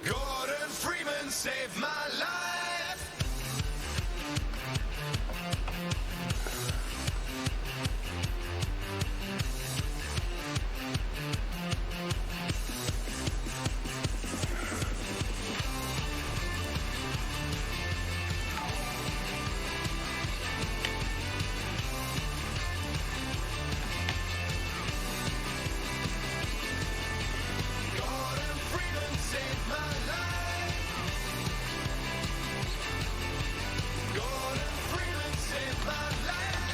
Gordon Freeman saved my life. Gordon Freeman saved my life. Gordon Freeman saved my life.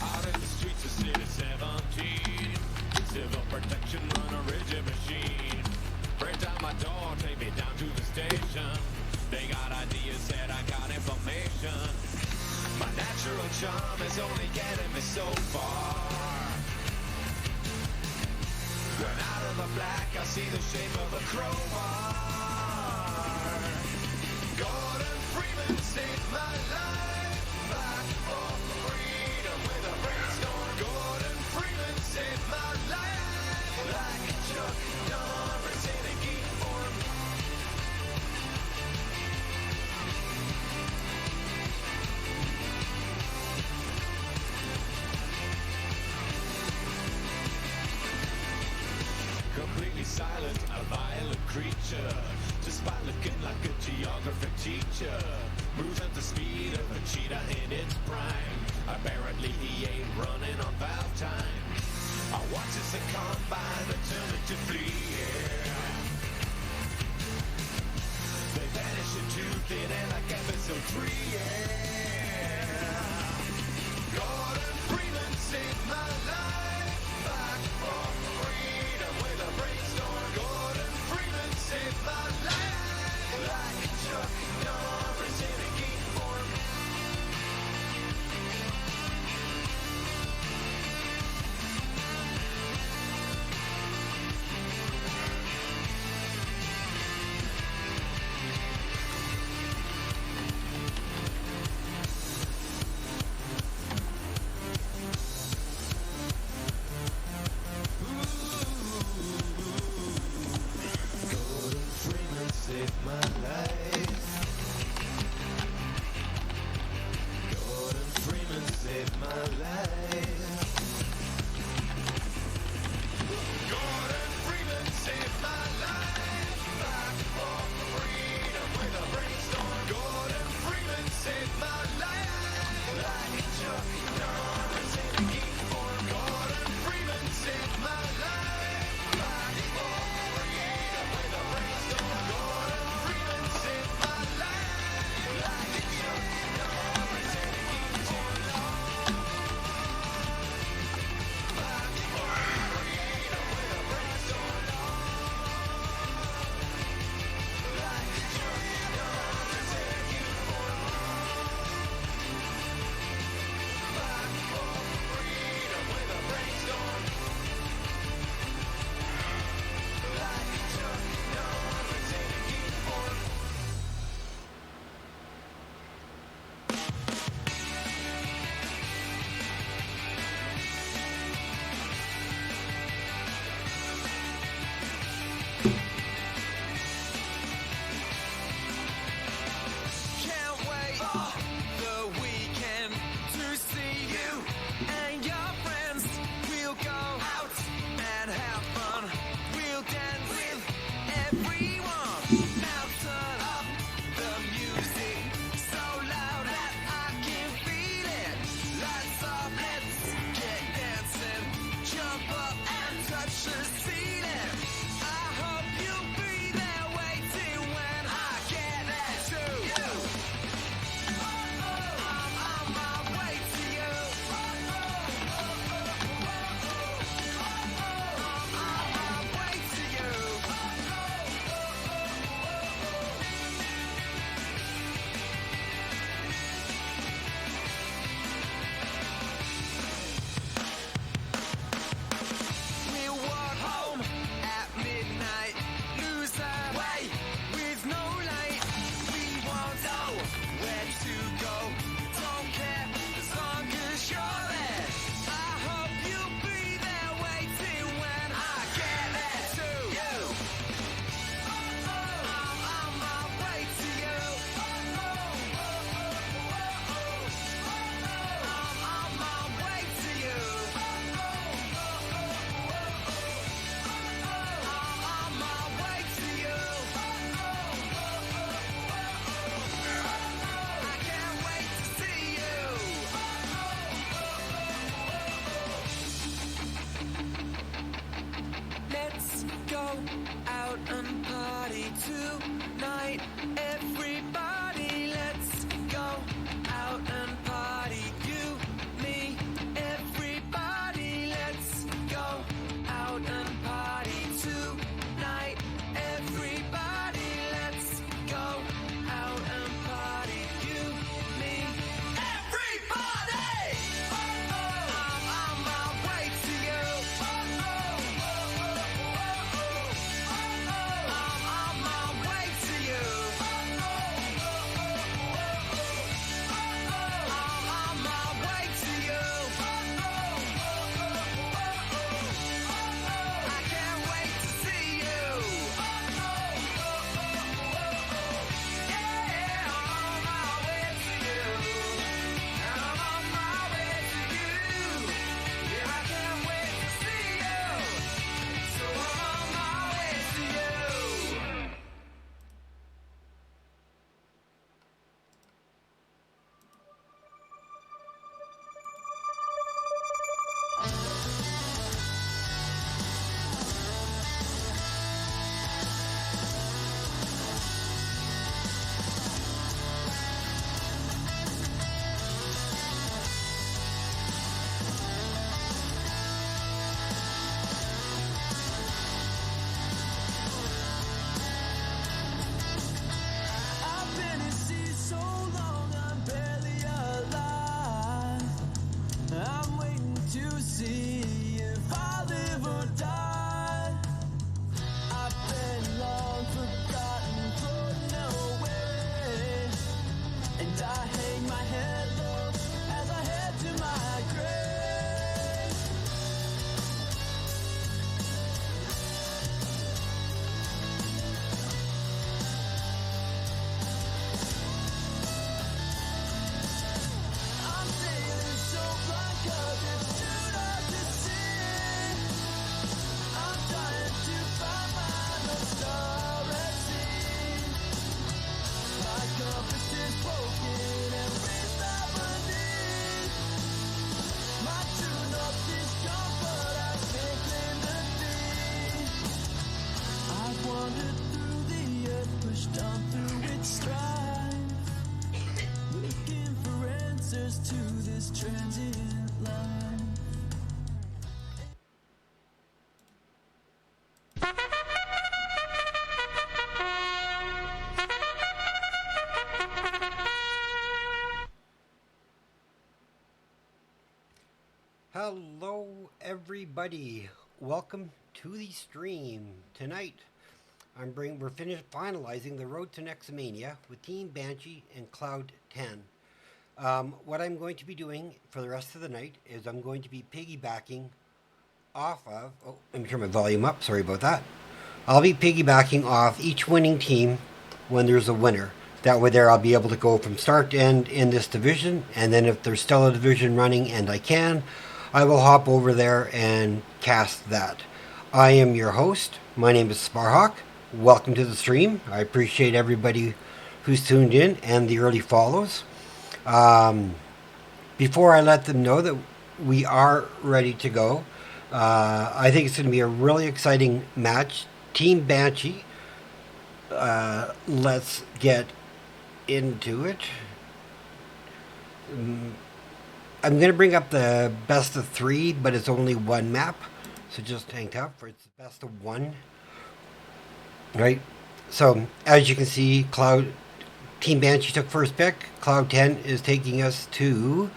Out in the streets of City 17, civil protection run a rigid machine. Break down my door, take me down to the station. They got ideas, said I got information. My natural charm is only getting me so far. When out of the black, I see the shape of a crowbar. Gordon Freeman saved my life. Fight for freedom with a brainstorm. Gordon Freeman saved my life. Like a Chuck Norris in a geek form. Completely silent, a violent creature. Despite looking like a geography teacher. Moves at the speed of a cheetah in its prime. Apparently he ain't running on valve time. I watch as a combine determined to flee, yeah. They vanish into thin air like episode 3, yeah. Gordon Freeman saved my life. Back for freedom with a brainstorm. Gordon Freeman saved my life. Like a Chuck Norris in a geek form. Gordon Freeman saved my life. Gordon Freeman saved my life. Gordon Freeman saved my life. Back for freedom with a brainstorm. Gordon Freeman saved my life. Like a Chuck Norris in a geek form. Gordon Freeman saved my life. Back for freedom with a brainstorm. Gordon Freeman saved my life. Like a Chuck Norris in a geek form. Back for freedom with a brainstorm. Like a Chuck Norris in a geek form. Back for freedom with a brainstorm. Like a Chuck Norris in a geek form. Can't wait for the weekend to see you and your friends. We'll go out and have fun. We'll dance with everyone. Now turn up the music so loud that I can feel it. Lights up, let's get dancing. Jump up and touch the ceiling. I hope you'll be there waiting when I get there too. I'm on my way to you. I'm on my way to you. We'll walk home go out and party tonight. Everybody, let's go out and party. You, me, everybody, let's go out and party tonight. Everybody, let's go out and party. You, me, everybody! I'm on my way to you. I'm on my way to you. I'm on my way to you. I can't wait to see you. Yeah, I'm on my way to you. And I'm on my way to you. Yeah, I can't wait to see you. So I'm on my way to you. I've been at sea so long, I'm barely alive. I'm waiting to see if I live or die. I've been long forgotten, thrown away, and I hang my head low as I head to my grave. I'm sailing so blind 'cause it's too dark to see. I'm trying to find my North Star at sea. My compass is broken and reached out beneath. My true north is gone, but I can't claim defeat. I've wandered through the earth, pushed on through its strife, looking for answers to this transient life. Hello everybody, welcome to the stream. Tonight we're finalizing the road to Nexomania with Team Banshee and Cloud 10. What I'm going to be doing for the rest of the night is I'm going to be piggybacking off of, let me turn my volume up, sorry about that. I'll be piggybacking off each winning team when there's a winner. That way there I'll be able to go from start to end in this division, and then if there's still a division running and I will hop over there and cast that. I am your host. My name is Sparhawk. Welcome to the stream. I appreciate everybody who's tuned in and the early follows. Before I let them know that we are ready to go, I think it's going to be a really exciting match. Team Banshee, let's get into it. I'm going to bring up the best of 3, but it's only one map. So just hang tough for it's the best of 1. Right? So as you can see, Team Banshee took first pick. Cloud 10 is taking us to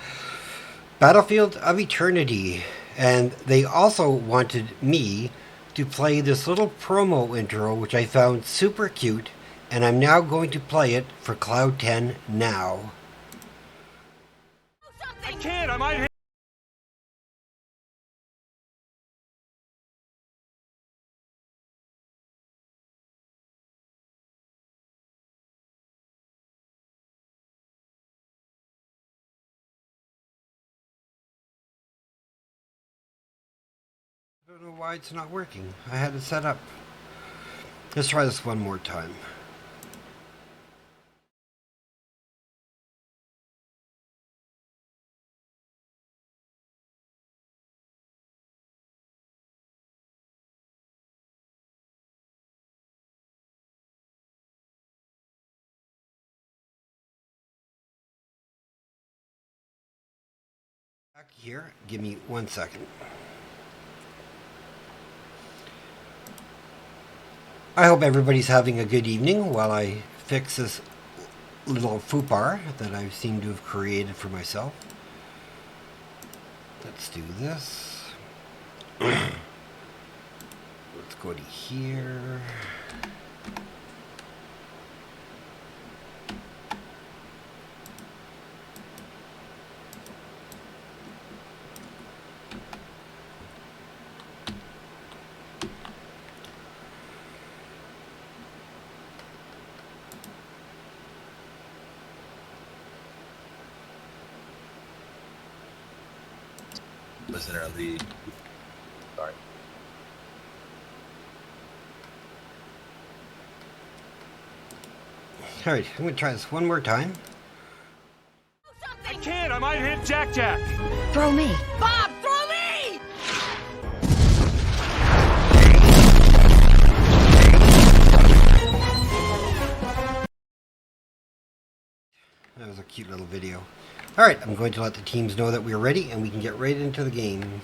Battlefield of Eternity. And they also wanted me to play this little promo intro, which I found super cute. And I'm now going to play it for Cloud 10 now. I can't, I might I don't know why it's not working. I had it set up. Let's try this one more time. Back here, give me 1 second. I hope everybody's having a good evening while I fix this little foobar that I seem to have created for myself. Let's do this. Let's go to here. Listener of the. Sorry. All right, I'm going to try this one more time. I can't. I might hit Jack Jack. Throw me. Bob, throw me! That was a cute little video. Alright, I'm going to let the teams know that we're ready and we can get right into the game.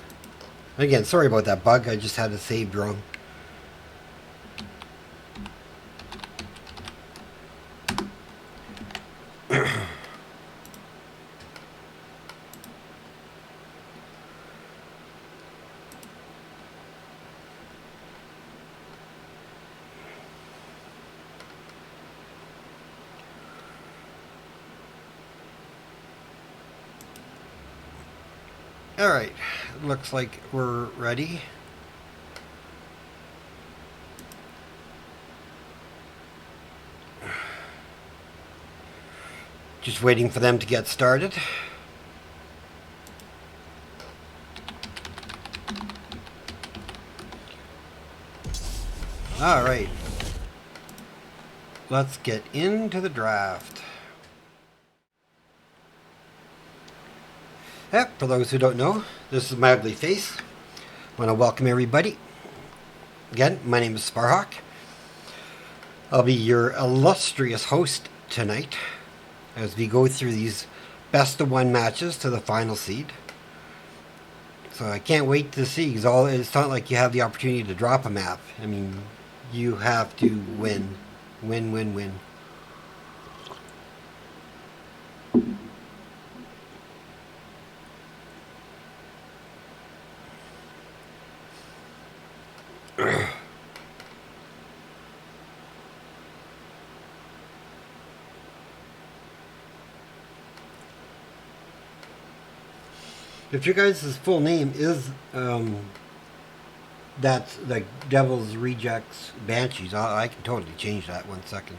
Again, sorry about that bug, I just had it saved wrong. Alright, looks like we're ready. Just waiting for them to get started. Alright, let's get into the draft. Yep, for those who don't know, this is my ugly face. I want to welcome everybody. Again, my name is Sparhawk. I'll be your illustrious host tonight as we go through these best of one matches to the final seed. So I can't wait to see, because it's not like you have the opportunity to drop a map. I mean, you have to win. Win, win, win. If your guys' full name is that's like Devil's Rejects Banshees, I can totally change that 1 second.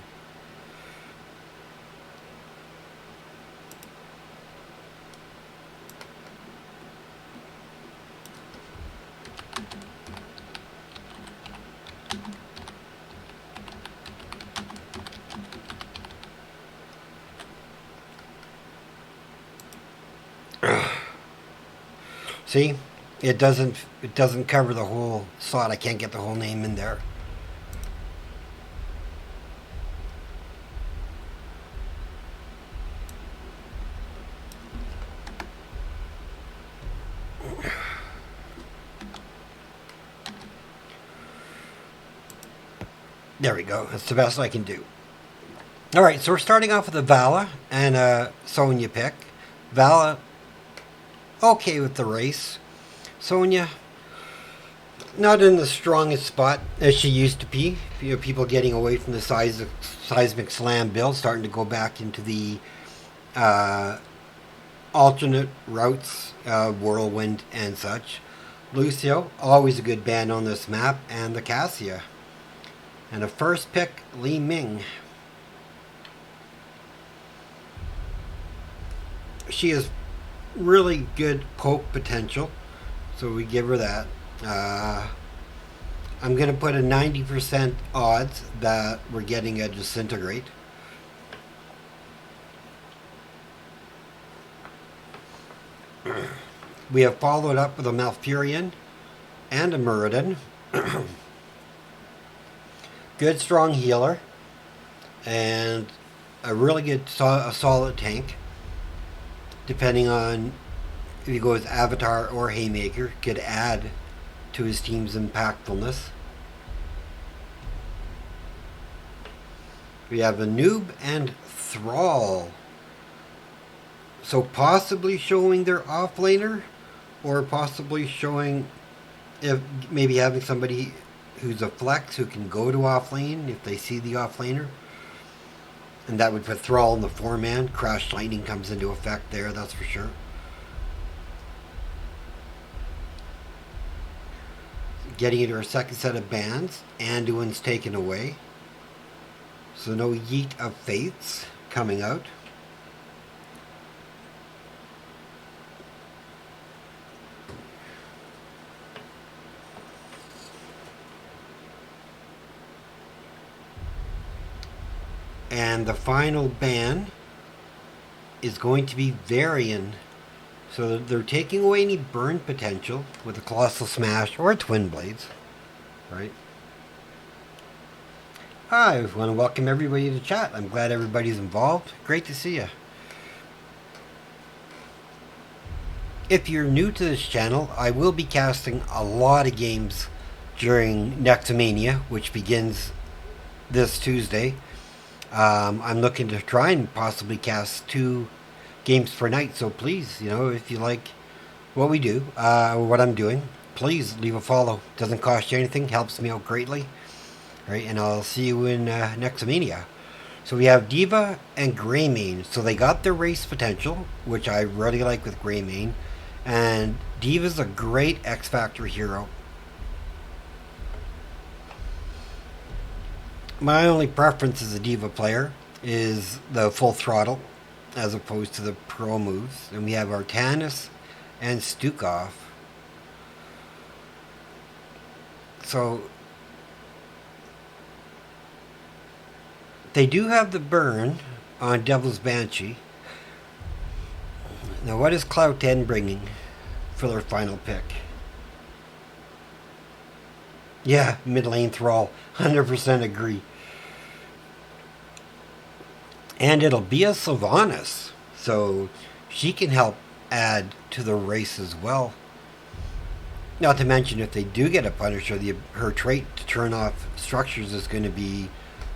See, it doesn't cover the whole slot. I can't get the whole name in there. There we go. That's the best I can do. All right, so we're starting off with a Vala and a Sonya pick. Vala, okay with the race. Sonya, not in the strongest spot as she used to be. You know, people getting away from the seismic slam build, starting to go back into the alternate routes, whirlwind and such. Lucio, always a good band on this map, and the Cassia. And a first pick, Li Ming. She has really good poke potential, so we give her that. I'm going to put a 90% odds that we're getting a Disintegrate. We have followed up with a Malfurion and a Muradin. Good strong healer and a really good solid tank, depending on if he goes Avatar or Haymaker, could add to his team's impactfulness. We have a Noob and Thrall. So possibly showing their offlaner, or possibly showing if maybe having somebody who's a flex who can go to offlane if they see the offlaner. And that would put Thrall in the 4-man. Crash Lightning comes into effect there, that's for sure. Getting into our second set of bans. Anduin's taken away. So no Yeet of Fates coming out. And the final ban is going to be Varian. So they're taking away any burn potential with a Colossal Smash or Twin Blades. Right? Hi, I want to welcome everybody to chat. I'm glad everybody's involved. Great to see you. If you're new to this channel, I will be casting a lot of games during Nexomania, which begins this Tuesday. I'm looking to try and possibly cast 2 games per night, so please, if you like what we do, or what I'm doing, please leave a follow. Doesn't cost you anything, helps me out greatly. Right, and I'll see you in Nexomania. So we have Diva and Greymane. So they got their race potential, which I really like with Greymane. And Diva's a great X Factor hero. My only preference as a Diva player is the full throttle, as opposed to the pro moves. And we have Artanis and Stukov. So they do have the burn on Devil's Banshee. Now what is Cloud 10 bringing for their final pick? Yeah, mid lane Thrall. 100% agree. And it'll be a Sylvanas. So she can help add to the race as well. Not to mention if they do get a Punisher, her trait to turn off structures is going to be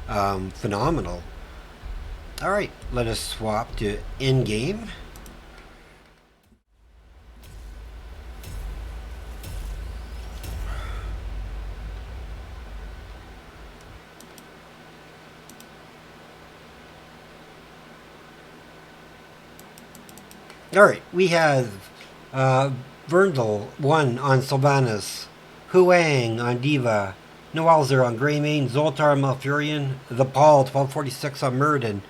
phenomenal. Alright, let us swap to in-game. Alright, we have Verndl 1 on Sylvanas, Huang on Diva, Noelzer on Greymane, Zoltar Malfurion, The Paul 1246 on Murden,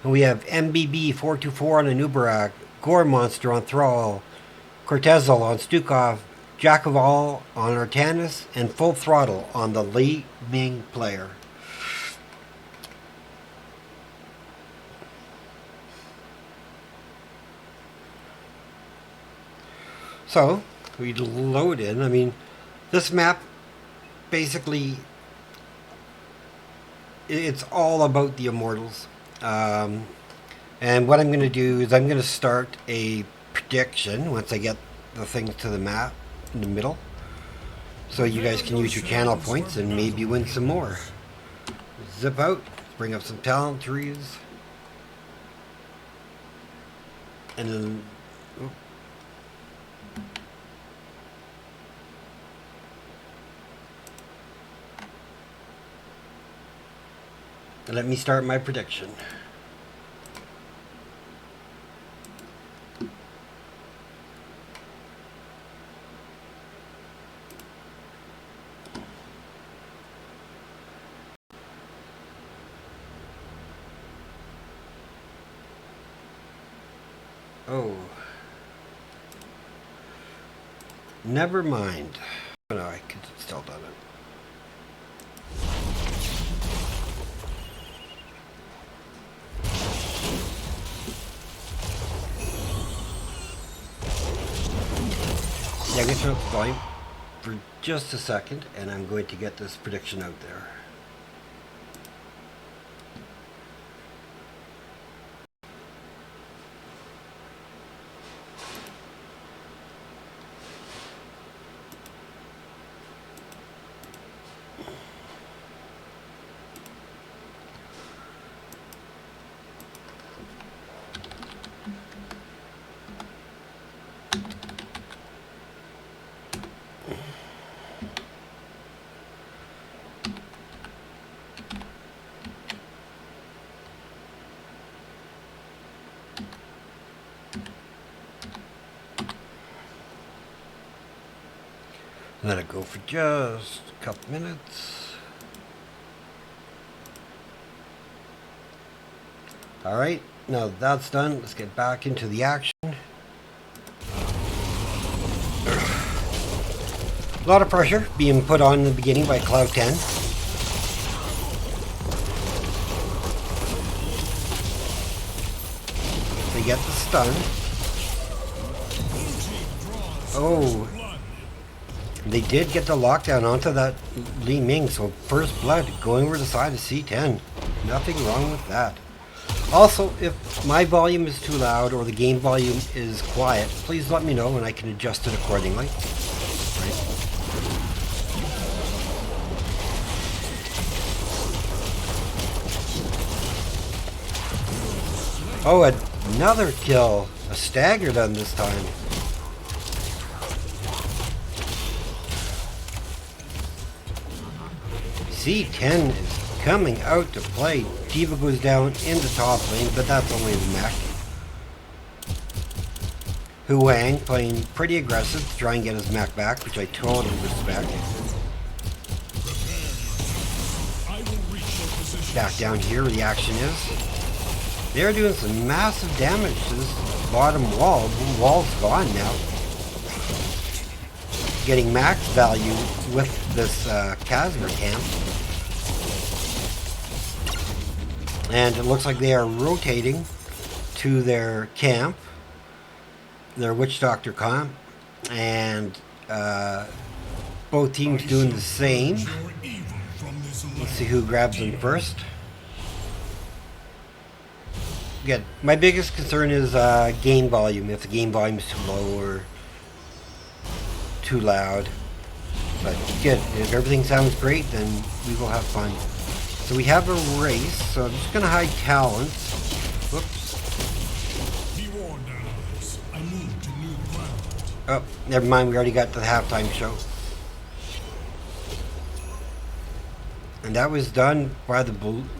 and we have MBB 424 on Anubarak, Gore Monster on Thrall, Cortezel on Stukov, Jack of All on Artanis, and Full Throttle on the Li Ming player. So, we load in. I mean, this map, basically, it's all about the Immortals. And what I'm going to do is I'm going to start a prediction once I get the things to the map in the middle. So you guys can use your channel points and maybe win some more. Zip out, bring up some talent trees. And then... let me start my prediction. Oh. Never mind. Oh, no, I could still done it. Yeah, I'm going to turn up the volume for just a second, and I'm going to get this prediction out there. Let it go for just a couple minutes. Alright, now that that's done, let's get back into the action. A lot of pressure being put on in the beginning by Cloud 10. They get the stun. Oh, they did get the lockdown onto that Li Ming, so first blood going over the side of C10. Nothing wrong with that. Also, if my volume is too loud or the game volume is quiet, please let me know and I can adjust it accordingly. Right. Oh, another kill. A stagger done this time. C10 is coming out to play. D.Va goes down in the top lane, but that's only the mech. Hu Wang playing pretty aggressive to try and get his mech back, which I totally respect. Back down here where the action is. They're doing some massive damage to this bottom wall. The wall's gone now. Getting max value with this Casmer camp. And it looks like they are rotating to their camp, their Witch Doctor camp, and both teams doing the same. Let's see who grabs them first. Again, my biggest concern is gain volume, if the game volume is too low or too loud. But good, if everything sounds great, then we will have fun. So we have a race, so I'm just going to hide talents. Whoops. Oh, never mind, we already got to the halftime show. And that was done by the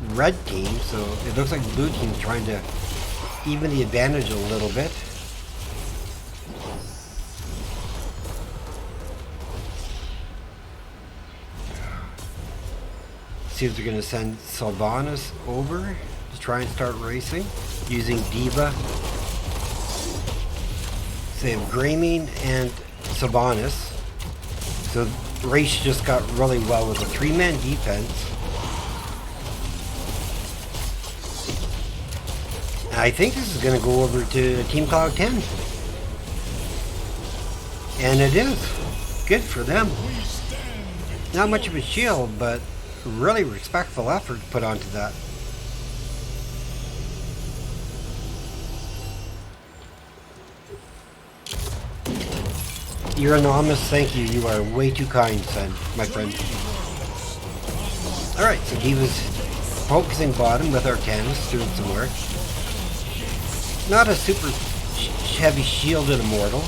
red team, so it looks like the blue team is trying to even the advantage a little bit. See if they're going to send Sylvanas over to try and start racing using D.Va. So they have Greymane and Sylvanas. So the race just got really well with a 3-man defense. And I think this is going to go over to Team Cloud 10. And it is. Good for them. Not much of a shield, but really respectful effort put onto that. You're anonymous, thank you. You are way too kind, son, my friend. Alright, so he was focusing bottom with Arcanus, doing some work. Not a super heavy shielded immortal.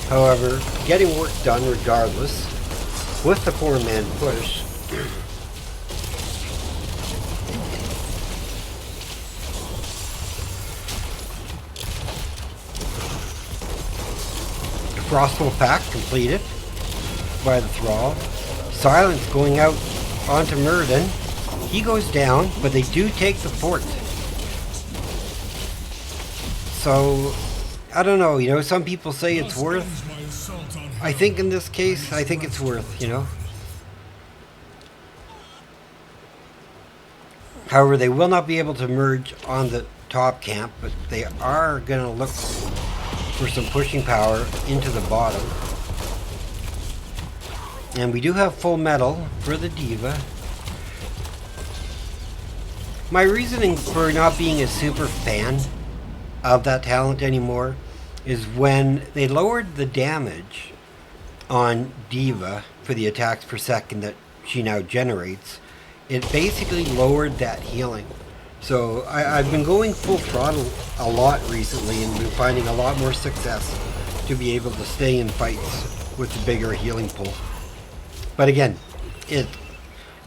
However, getting work done regardless. With the 4-man push. Frostful pack completed by the Thrall. Silence going out onto Murden. He goes down, but they do take the fort. So, I don't know, you know, some people say it's worth. I think in this case, I think it's worth, you know. However, they will not be able to merge on the top camp, but they are going to look for some pushing power into the bottom. And we do have full metal for the D.Va. My reasoning for not being a super fan of that talent anymore is when they lowered the damage on D.Va for the attacks per second that she now generates, it basically lowered that healing. So I've been going full throttle a lot recently and been finding a lot more success to be able to stay in fights with the bigger healing pool. But again, it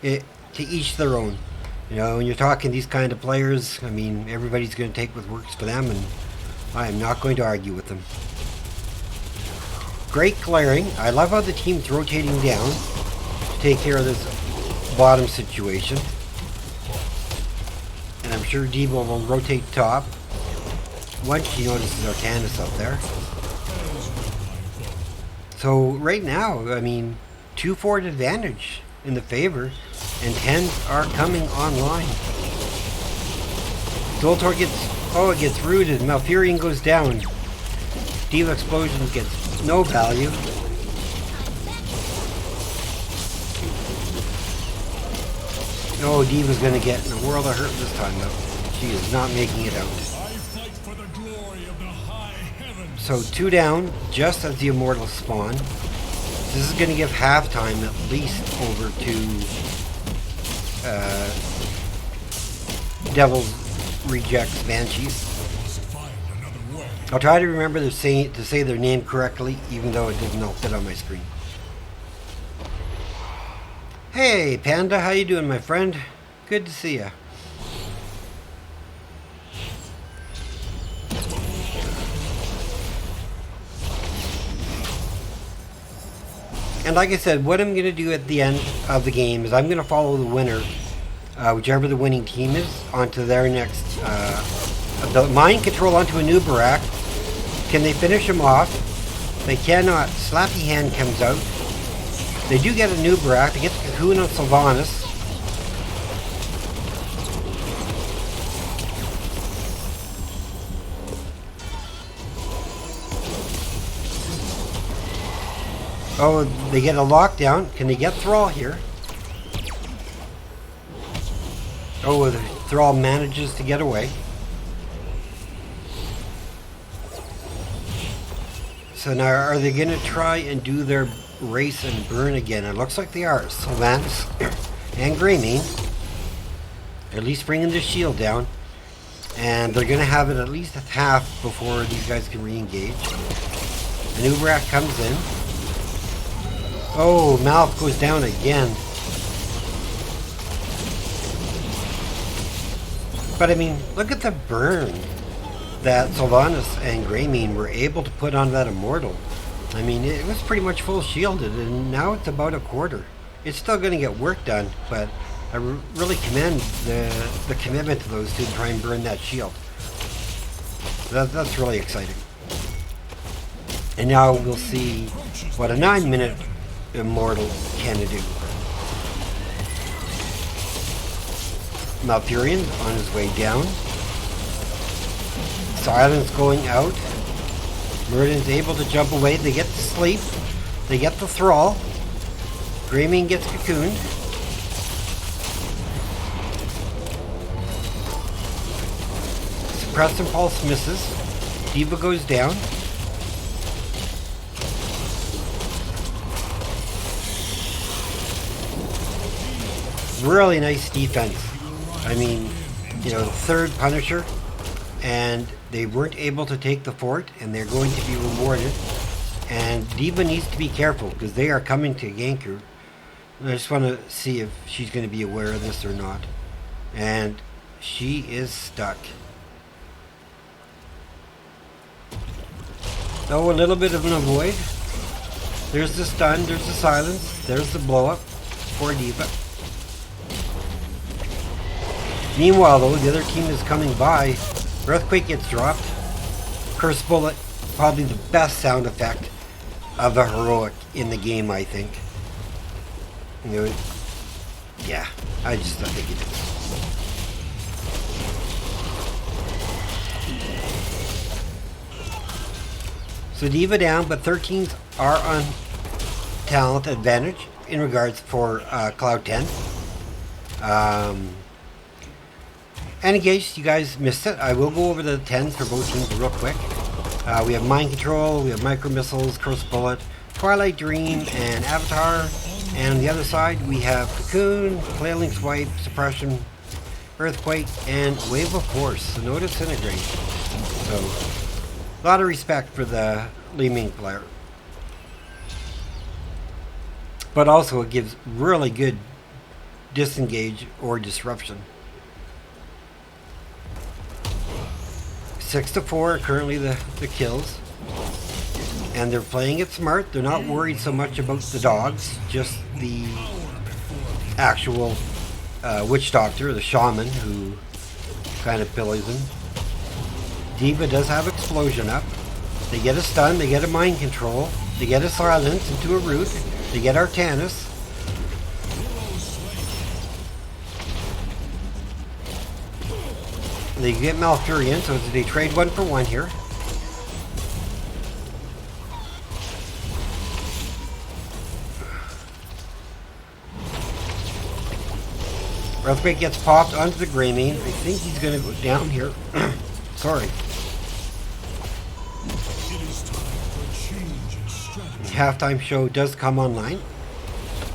to each their own. You know, when you're talking these kind of players, I mean, everybody's going to take what works for them, and I am not going to argue with them. great clearing. I love how the team's rotating down to take care of this bottom situation. And I'm sure Diva will rotate top once she notices Artanis up there. So right now, I mean, 2-4 advantage in the favor, and 10s are coming online. Zoltar it gets rooted. Malfurion goes down. Diva Explosion gets no value. Oh, Diva's gonna get in a world of hurt this time though. She is not making it out. So 2 down, just as the Immortals spawn. This is gonna give halftime at least over to Devils Rejects Banshees. I'll try to remember to say their name correctly, even though it does not fit on my screen. Hey, Panda, how you doing, my friend? Good to see ya. And like I said, what I'm going to do at the end of the game is I'm going to follow the winner, whichever the winning team is, onto their next the mind control onto a new Barak. Can they finish him off? They cannot. Slappy Hand comes out. They do get a new Barak. They get the Cocoon on Sylvanas. Oh, they get a lockdown. Can they get Thrall here? Oh, the Thrall manages to get away. So now, are they going to try and do their race and burn again? It looks like they are. Sylvanas and Greymane. At least bringing the shield down. And they're going to have it at least at half before these guys can re-engage. The new Barak comes in. Oh, Malf goes down again. But I mean, look at the burn that Sylvanas and Greymane were able to put on that Immortal. I mean, it was pretty much full shielded, and now it's about a quarter. It's still going to get work done, but I really commend the commitment to those two to try and burn that shield. That's really exciting. And now we'll see what a 9-minute Immortal can do. Malfurion on his way down. Silence going out. Murden's able to jump away. They get to sleep. They get the Thrall. Greymane gets cocooned. Suppressed Impulse misses. Diva goes down. Really nice defense. I mean, you know, the third Punisher, and they weren't able to take the fort, and they're going to be rewarded. And Diva needs to be careful because they are coming to gank her. I just want to see if she's going to be aware of this or not. And she is stuck. Oh, a little bit of an avoid. There's the stun, there's the silence, there's the blow up. Poor Diva. Meanwhile, though, the other team is coming by. Earthquake gets dropped. Curse Bullet, probably the best sound effect of a heroic in the game, I think. You know, yeah, I think it is. So Diva down, but 13s are on talent advantage in regards for Cloud 10. And in case you guys missed it, I will go over the 10s for both teams real quick. We have Mind Control, we have Micro Missiles, Curse Bullet, Twilight Dream, and Avatar. And on the other side, we have Cocoon, Flailing Swipe, Suppression, Earthquake, and Wave of Force, so no Disintegrate. So, a lot of respect for the Li Ming player. But also, it gives really good disengage or disruption. 6-4 are currently the kills. And they're playing it smart. They're not worried so much about the dogs, just the actual witch doctor, the shaman, who kind of pillies him. D.Va does have explosion up. They get a stun, they get a mind control, they get a silence into a root, they get Artanis. They get Malfurion, so they trade 1 for 1 here. Earthquake gets popped onto the Greymane. I think he's going to go down here. Sorry. Halftime show does come online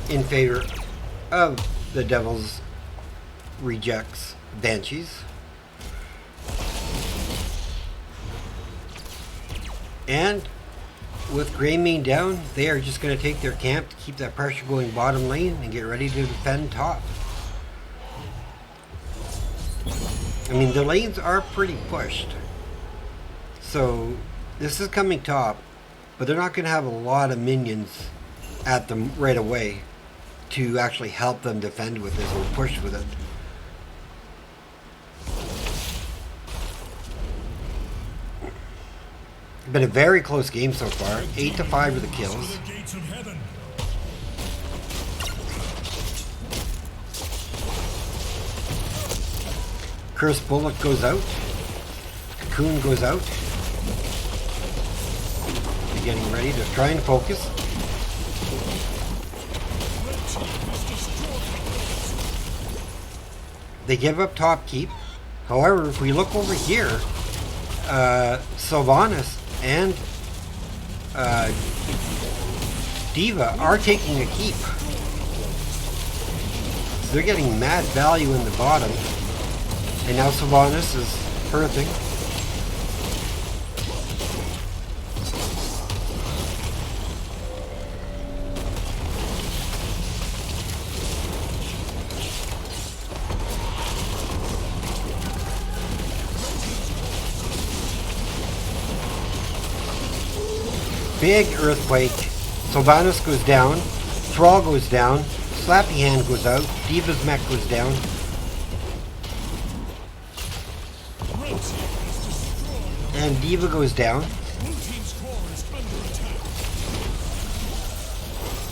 in favor of the Devils rejects Banshees. And with Greymane down, they are just going to take their camp to keep that pressure going bottom lane and get ready to defend top. I mean, the lanes are pretty pushed. So this is coming top, but they're not going to have a lot of minions at them right away to actually help them defend with this or push with it. Been a very close game so far. 8-5 are the kills. Curse Bullet goes out. Cocoon goes out. They're getting ready to try and focus. They give up top keep. However, if we look over here, Sylvanas and D.Va are taking a keep. So they're getting mad value in the bottom. And now Sylvanas is hurting. Big earthquake. Sylvanas goes down. Thrall goes down. Slappy Hand goes out. D.Va's mech goes down. And D.Va goes down.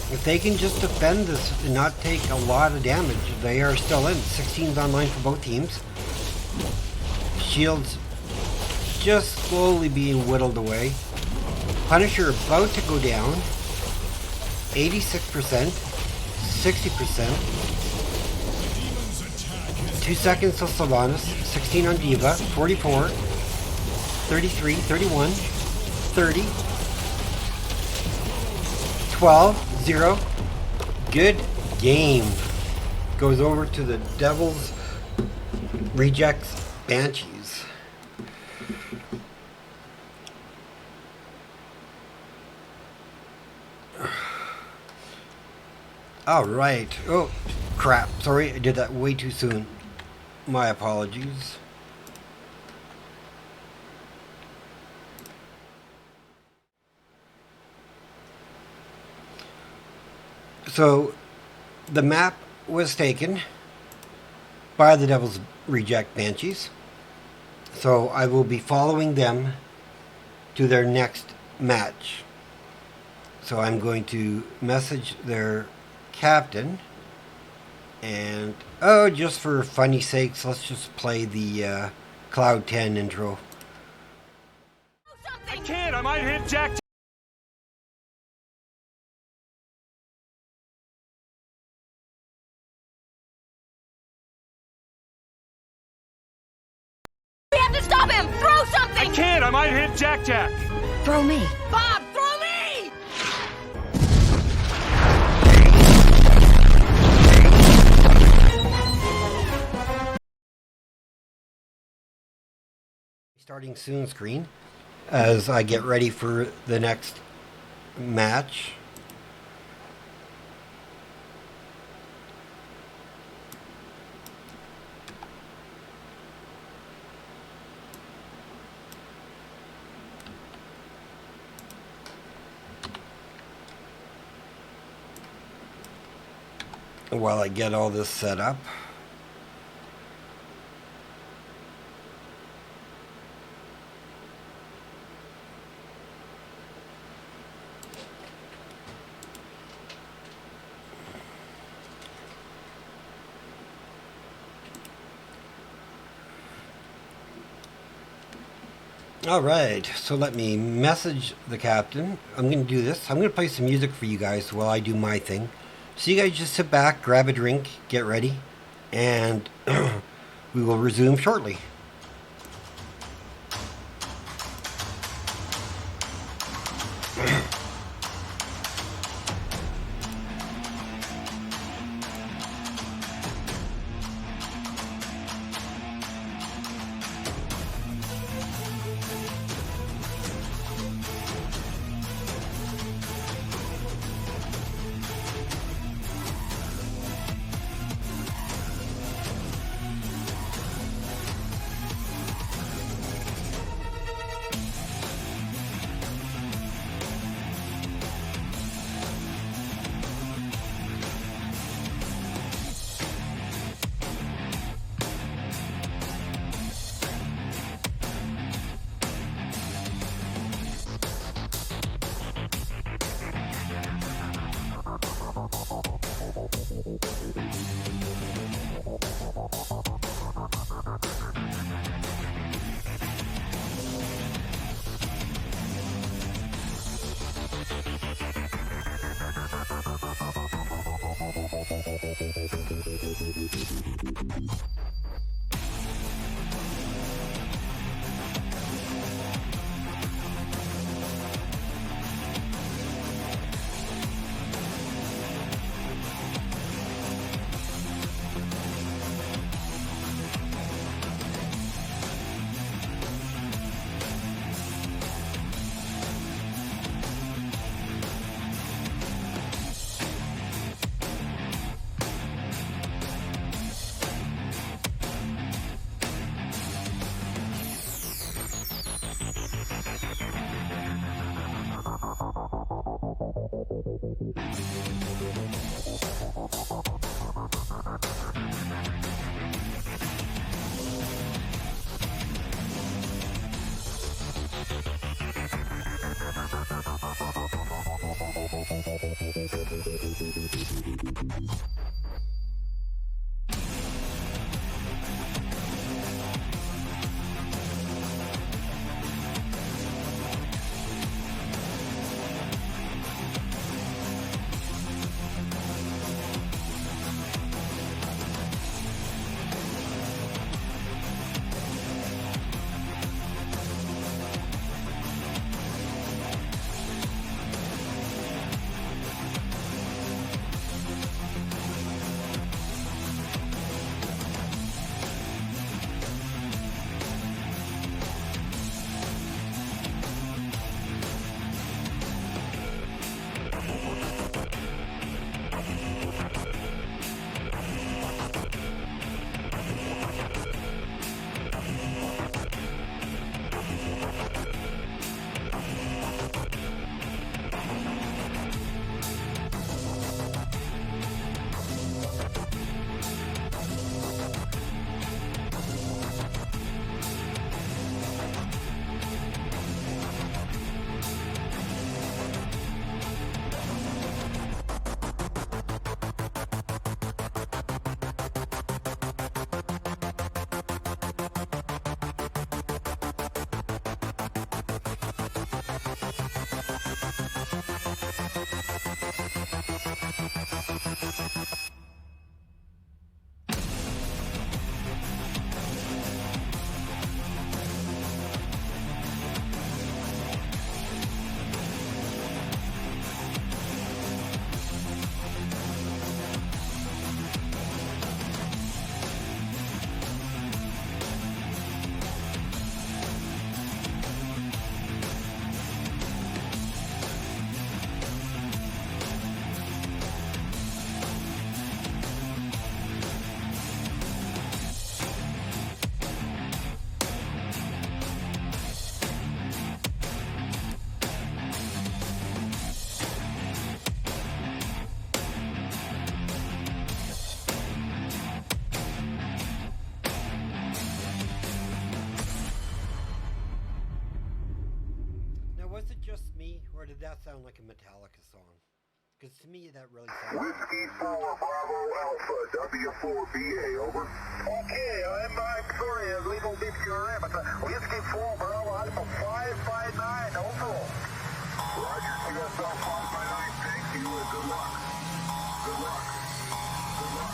If they can just defend this and not take a lot of damage, they are still in. 16's online for both teams. Shields just slowly being whittled away. Punisher about to go down. 86%. 60%. 2 seconds till Sylvanas. 16 on D.Va. 44. 33, 31, 30, 12, 0. Good game. Goes over to the Devils rejects Banshees. Alright. Oh, crap. Sorry, I did that way too soon. My apologies. So, the map was taken by the Devils Reject Banshees. So, I will be following them to their next match. So, I'm going to message their captain. And, oh, just for funny sakes, let's just play the Cloud 10 intro. I can't, I might hit Jack. We have to stop him! Throw something! I can't, I might hit Jack. Throw me. Bob, throw me! Starting soon screen as I get ready for the next match. while I get all this set up. All right, so let me message the captain. I'm going to do this. I'm going to play some music for you guys while I do my thing. So you guys just sit back, grab a drink, get ready, and we will resume shortly. that sound like a Metallica song? Because to me, that really sounds like Whiskey 4 Bravo Alpha, W4BA, over. Okay, I'm sorry, a little bit here, but Whiskey 4 Bravo Alpha 559, over. Roger, QSL 559, thank you, and good luck. Good luck. Good luck.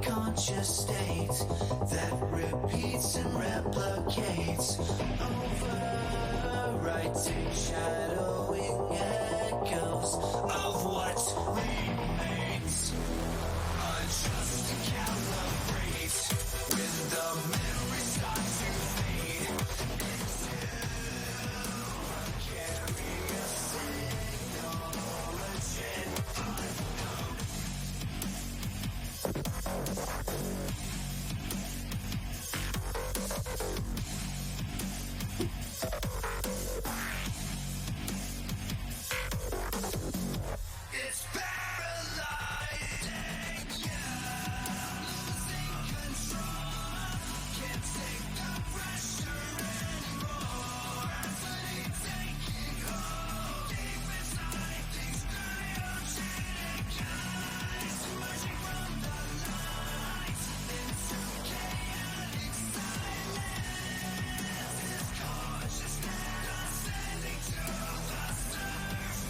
Conscious state that repeats and replicates, overwriting, shadowing echoes of what remains. Adjust to calibrate when the memories start to fade. Carry a signal, legend unknown. It's paralyzing you, losing control. Can't take the pressure anymore. Anxiety taking hold deep inside these cryogenic eyes, emerging from the light into chaotic silence. This consciousness ascending to the surface.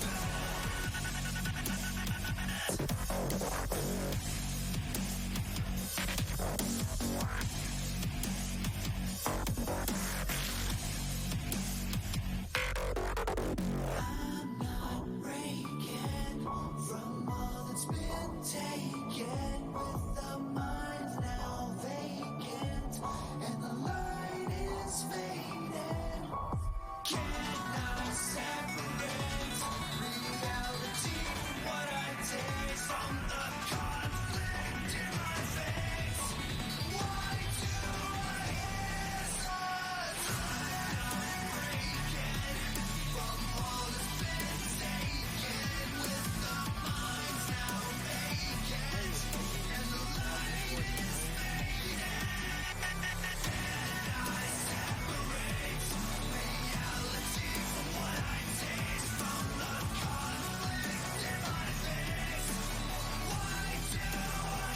I'm not breaking from all that's been taken, with the mind now vacant and the light is fading. Can I separate reality from what I taste, from the conflict in my face? Why do I hesitate? I'm breaking from all that's been taken, with the mind now vacant and the light is fading. I separate reality from what I taste, from the conflict in my face. Why do I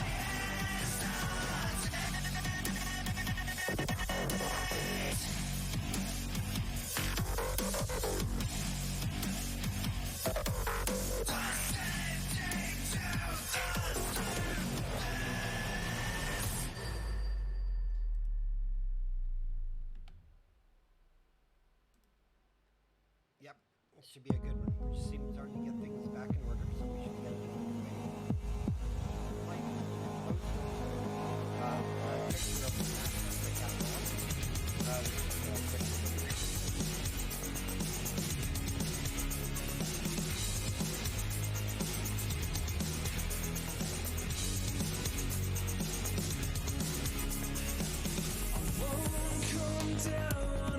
Yep, this should be a good one. We just seem starting to get things back in order, so we should get it underway. Like, picture of the map that got on. won't come down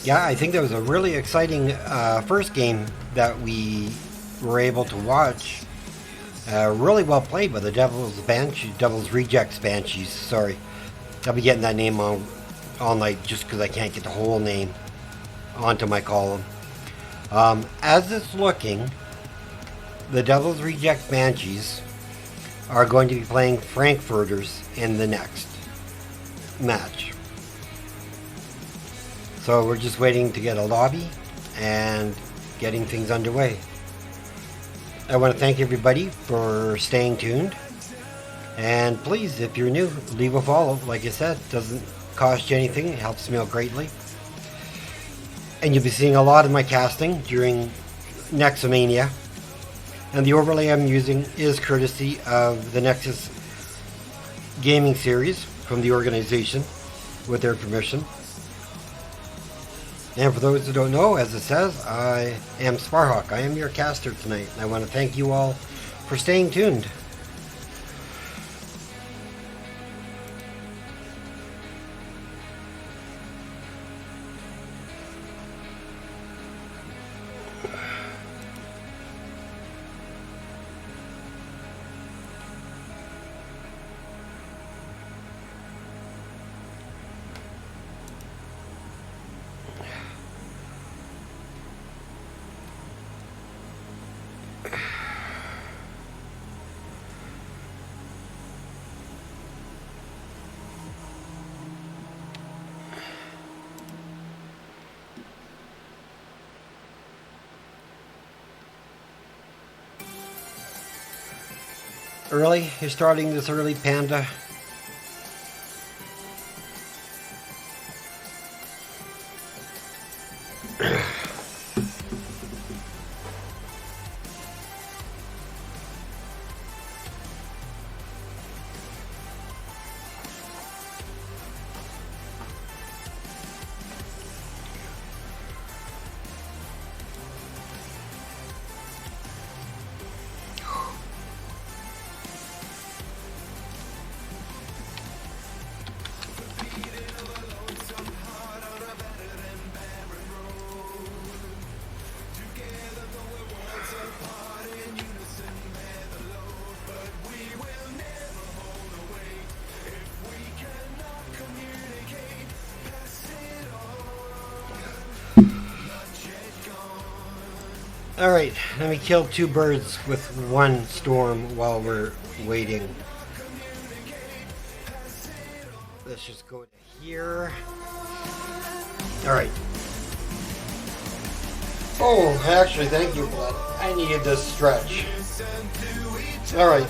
Yeah, I think that was a really exciting first game that we were able to watch. Really well played by the Devil's Rejects Banshees. Sorry, I'll be getting that name on all night just because I can't get the whole name onto my column. As it's looking, the Devil's Rejects Banshees are going to be playing Frankfurters in the next match. So we're just waiting to get a lobby and getting things underway. I want to thank everybody for staying tuned. And please, if you're new, leave a follow. Like I said, doesn't cost you anything. It helps me out greatly. And you'll be seeing a lot of my casting during Nexomania. And the overlay I'm using is courtesy of the Nexus gaming series from the organization with their permission. And for those who don't know, as it says, I am Sparhawk. I am your caster tonight. And I want to thank you all for staying tuned. Early? You're starting this early, Panda? Alright, let me kill two birds with one storm while we're waiting. Let's just go to here. Alright. Oh, actually, thank you for that. I needed this stretch. Alright.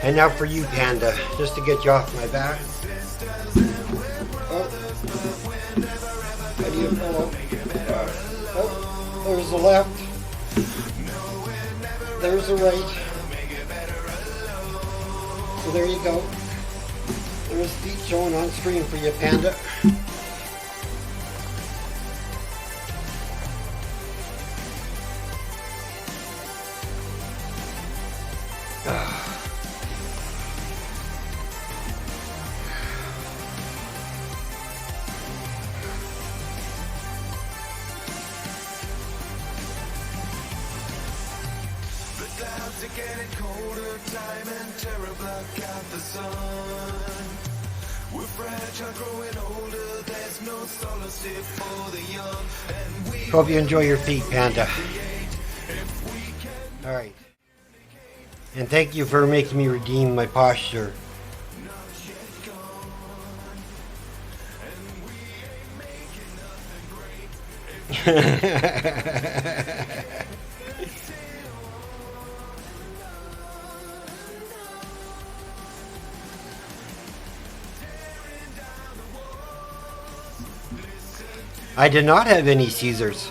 And now for you, Panda, just to get you off my back. Oh. I need a pillow. Oh, there's the left. There's the right. So there you go. There's feet showing on screen for you, Panda. Hope you enjoy your feet, Panda. Alright. And thank you for making me redeem my posture. I did not have any Caesars.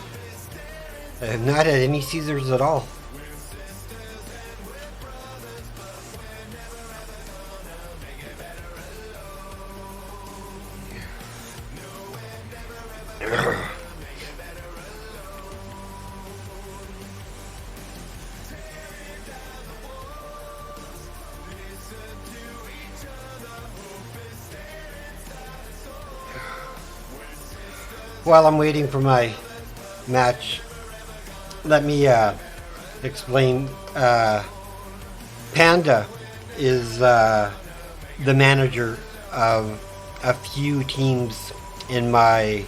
I have not had any Caesars at all. while I'm waiting for my match, let me explain. Panda is the manager of a few teams in my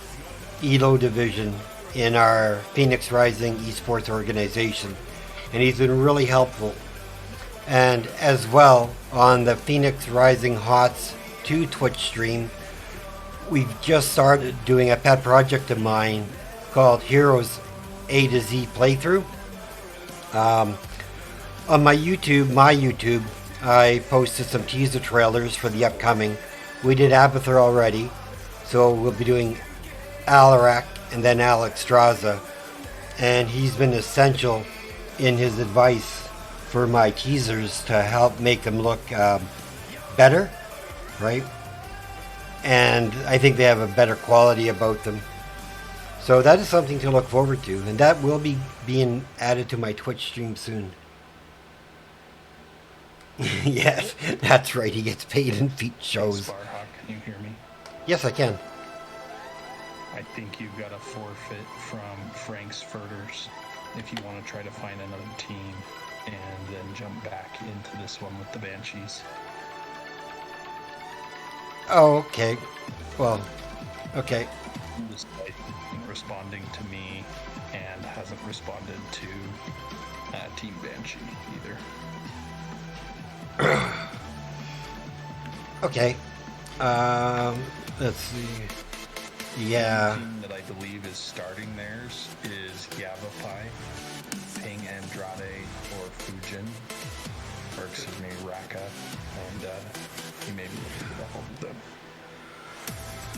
ELO division in our Phoenix Rising esports organization, and he's been really helpful. And as well, on the Phoenix Rising HOTS 2 Twitch stream, we've just started doing a pet project of mine called Heroes A to Z Playthrough. On my YouTube, I posted some teaser trailers for the upcoming. We did Abathur already, so we'll be doing Alarak and then Alex Straza. And he's been essential in his advice for my teasers to help make them look better, right? And I think they have a better quality about them. So that is something to look forward to, and that will be being added to my Twitch stream soon. Yes, that's right. He gets paid in feet shows. Sparhawk, can you hear me? Yes, I can. I think you've got a forfeit from Frank's Furters if you want to try to find another team and then jump back into this one with the Banshees. Oh, okay. Well, okay. This guy isn't responding to me and hasn't responded to Team Banshee either. Okay. Let's see. Yeah. The team that I believe is starting theirs is Yavapai, Ping Andrade, or Fujin, or excuse me, Raka, and you may be able to get a hold of them.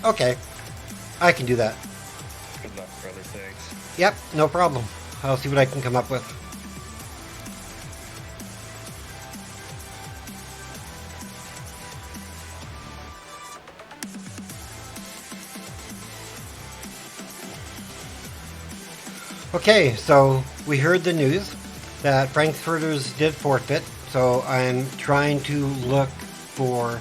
Okay. I can do that. Good luck, brother. Thanks. Yep, no problem. I'll see what I can come up with. Okay, so we heard the news that Frankfurters did forfeit, so I'm trying to look for...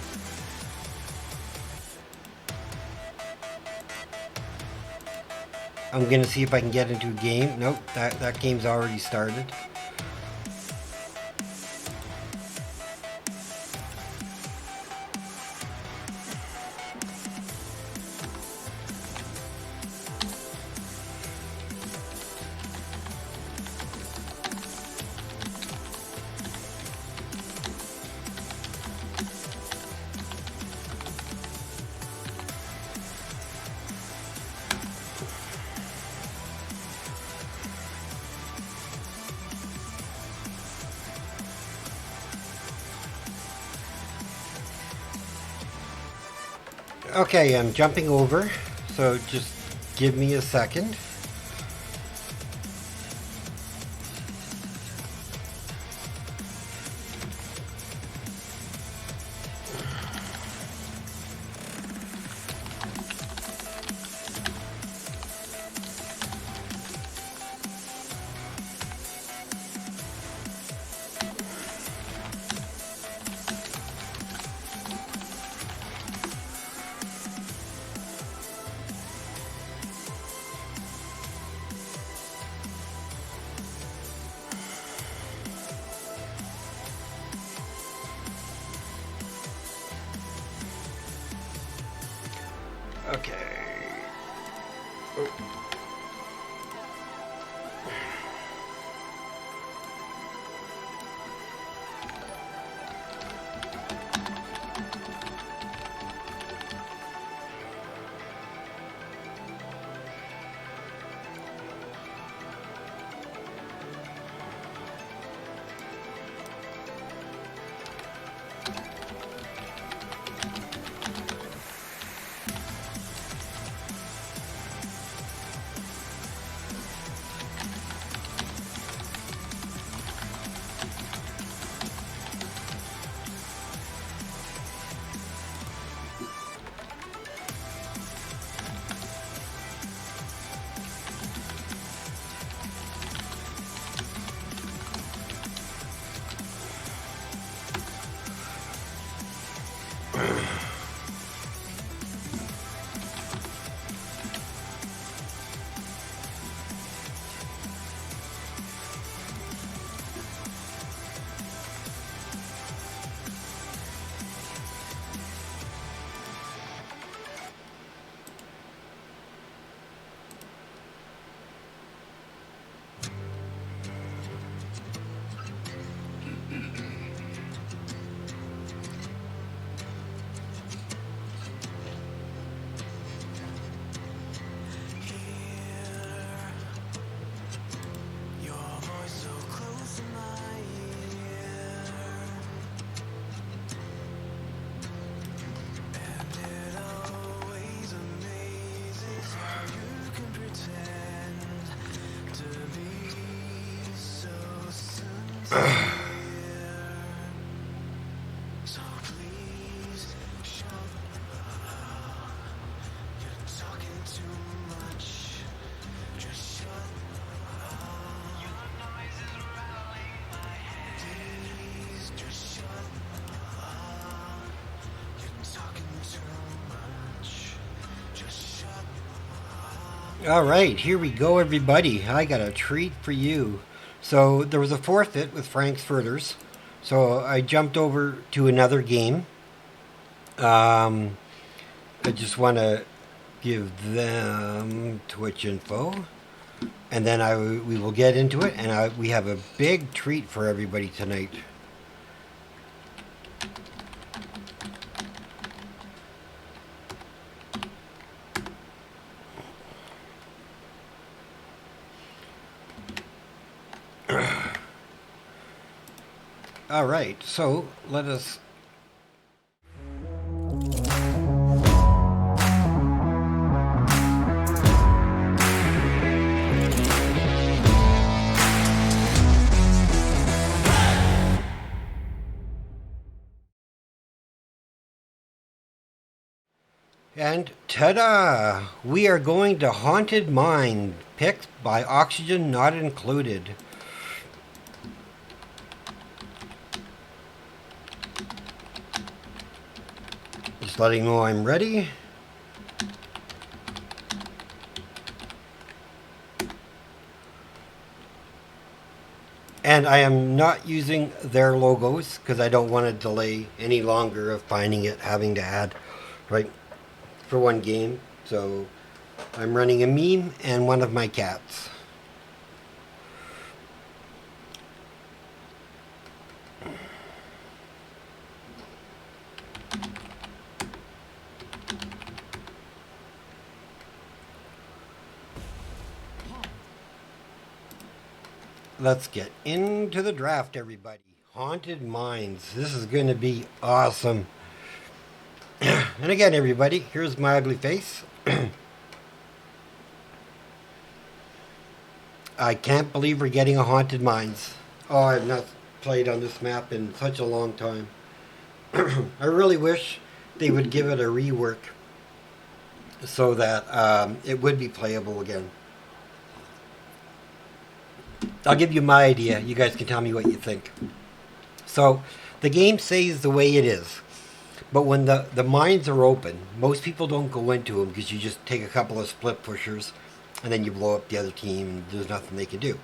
I'm going to see if I can get into a game. Nope, that game's already started. Okay, I'm jumping over, so just give me a second. Okay. Oh. All right, here we go, everybody. I got a treat for you. So there was a forfeit with Frankfurters, so I jumped over to another game. I just want to give them Twitch info, and then we will get into it. And we have a big treat for everybody tonight. All right, so let us. And ta-da! We are going to Haunted Mine, picked by Oxygen Not Included. Just letting you know I'm ready. And I am not using their logos because I don't want to delay any longer of finding it, having to add, right, for one game. So I'm running a meme and one of my cats. Let's get into the draft, everybody. Haunted Mines. This is going to be awesome. And again, everybody, here's my ugly face. I can't believe we're getting a Haunted Mines. Oh, I've not played on this map in such a long time. I really wish they would give it a rework so that it would be playable again. I'll give you my idea. You guys can tell me what you think. So, the game stays the way it is. But when the mines are open, most people don't go into them because you just take a couple of split pushers and then you blow up the other team and there's nothing they can do.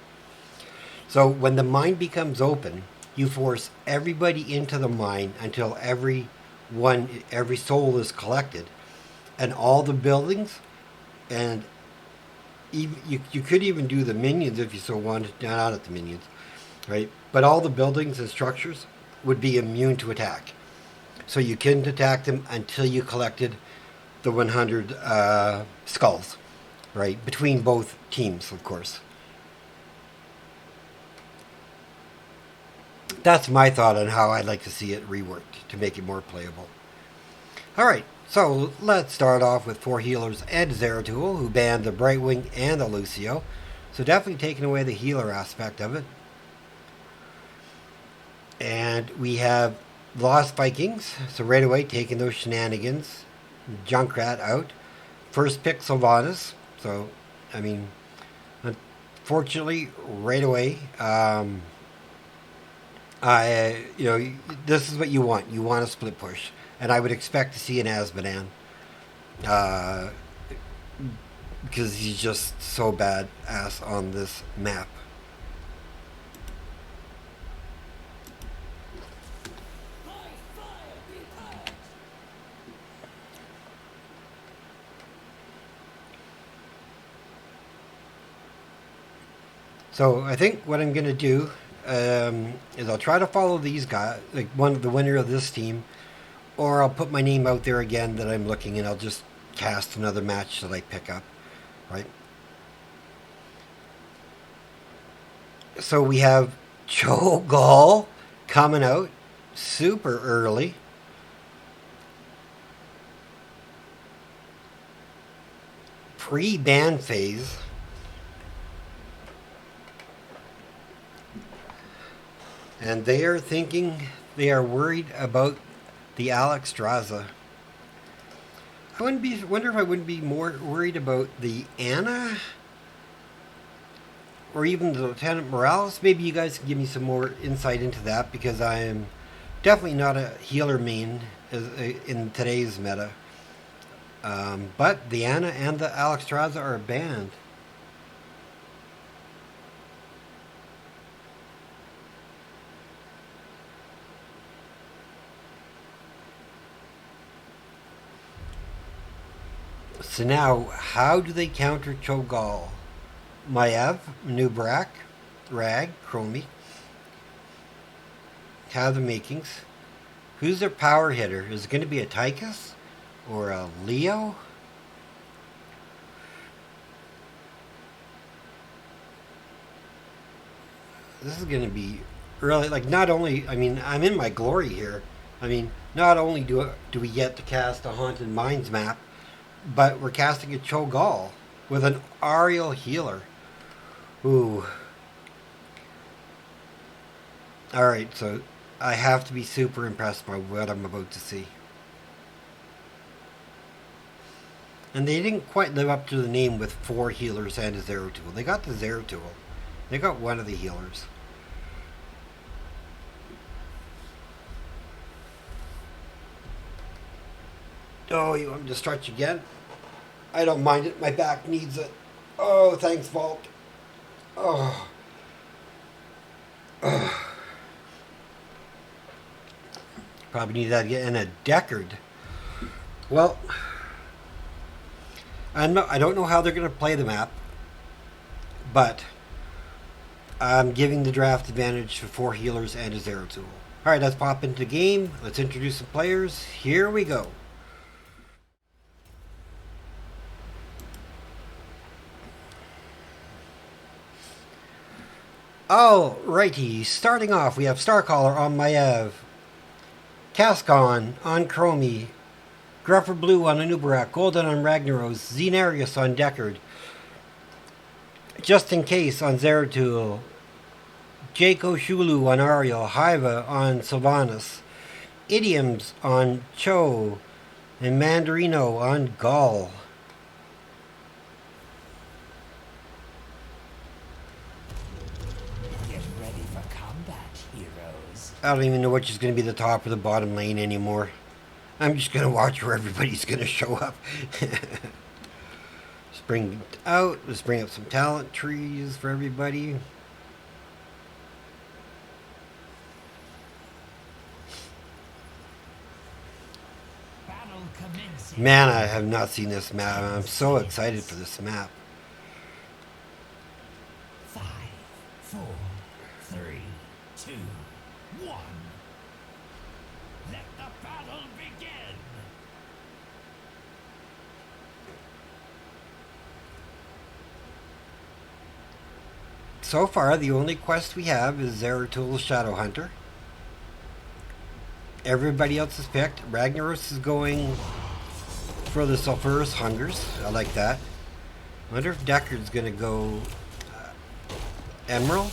So, when the mine becomes open, you force everybody into the mine until every soul is collected. And all the buildings and you could even do the minions if you so wanted, not at the minions, right? But all the buildings and structures would be immune to attack. So you couldn't attack them until you collected the 100 skulls, right? Between both teams, of course. That's my thought on how I'd like to see it reworked to make it more playable. All right. So let's start off with 4 healers and Zeratul, who banned the Brightwing and the Lucio. So definitely taking away the healer aspect of it. And we have Lost Vikings, so right away taking those shenanigans. Junkrat out. First pick Sylvanas, so I mean, unfortunately, right away, this is what you want. You want a split push. And I would expect to see an Azmodan. Because he's just so badass on this map. So I think what I'm going to do is I'll try to follow these guys, like the winner of this team. Or I'll put my name out there again that I'm looking, and I'll just cast another match that I pick up, right? So we have Cho'Gall coming out super early. Pre-ban phase. And they are thinking, they are worried about the Alex Straza. Wonder if I wouldn't be more worried about the Anna or even the Lieutenant Morales. Maybe you guys can give me some more insight into that, because I am definitely not a healer main in today's meta. But the Anna and the Alex Straza are banned. So now, how do they counter Cho'Gall? Maiev, Nubrak, Rag, Chromie have the makings. Who's their power hitter? Is it going to be a Tychus or a Leo? This is going to be really, like, not only, I mean, I'm in my glory here. I mean, not only do we get to cast a Haunted Mines map, but we're casting a Cho'Gall with an Ariel healer. Ooh. Alright, so I have to be super impressed by what I'm about to see. And they didn't quite live up to the name with 4 healers and a Zeratul. They got the Zeratul. They got one of the healers. Oh, you want me to stretch again? I don't mind it. My back needs it. Oh, thanks, Vault. Oh. Probably need that in a Deckard. Well, I don't know how they're going to play the map, but I'm giving the draft advantage to 4 healers and a Zeratul. Alright, let's pop into the game. Let's introduce some players. Here we go. Alrighty, starting off, we have Starcaller on Maiev, Cascon on Chromie, Gruffer Blue on Anubarak, Golden on Ragnaros, Xenarius on Deckard, Just in Case on Zeratul, Jaco Shulu on Ariel, Hiva on Sylvanas, Idioms on Cho, and Mandarino on Gall. I don't even know which is going to be the top or the bottom lane anymore. I'm just going to watch where everybody's going to show up. Let's bring it out. Let's bring up some talent trees for everybody. Man, I have not seen this map. I'm so excited for this map. 5, 4, 3, 2, 1. Let the battle begin. So far, the only quest we have is Zeratul's Shadow Hunter. Everybody else is picked. Ragnaros is going for the Sulphurous Hungers. I like that. I wonder if Deckard's going to go Emerald.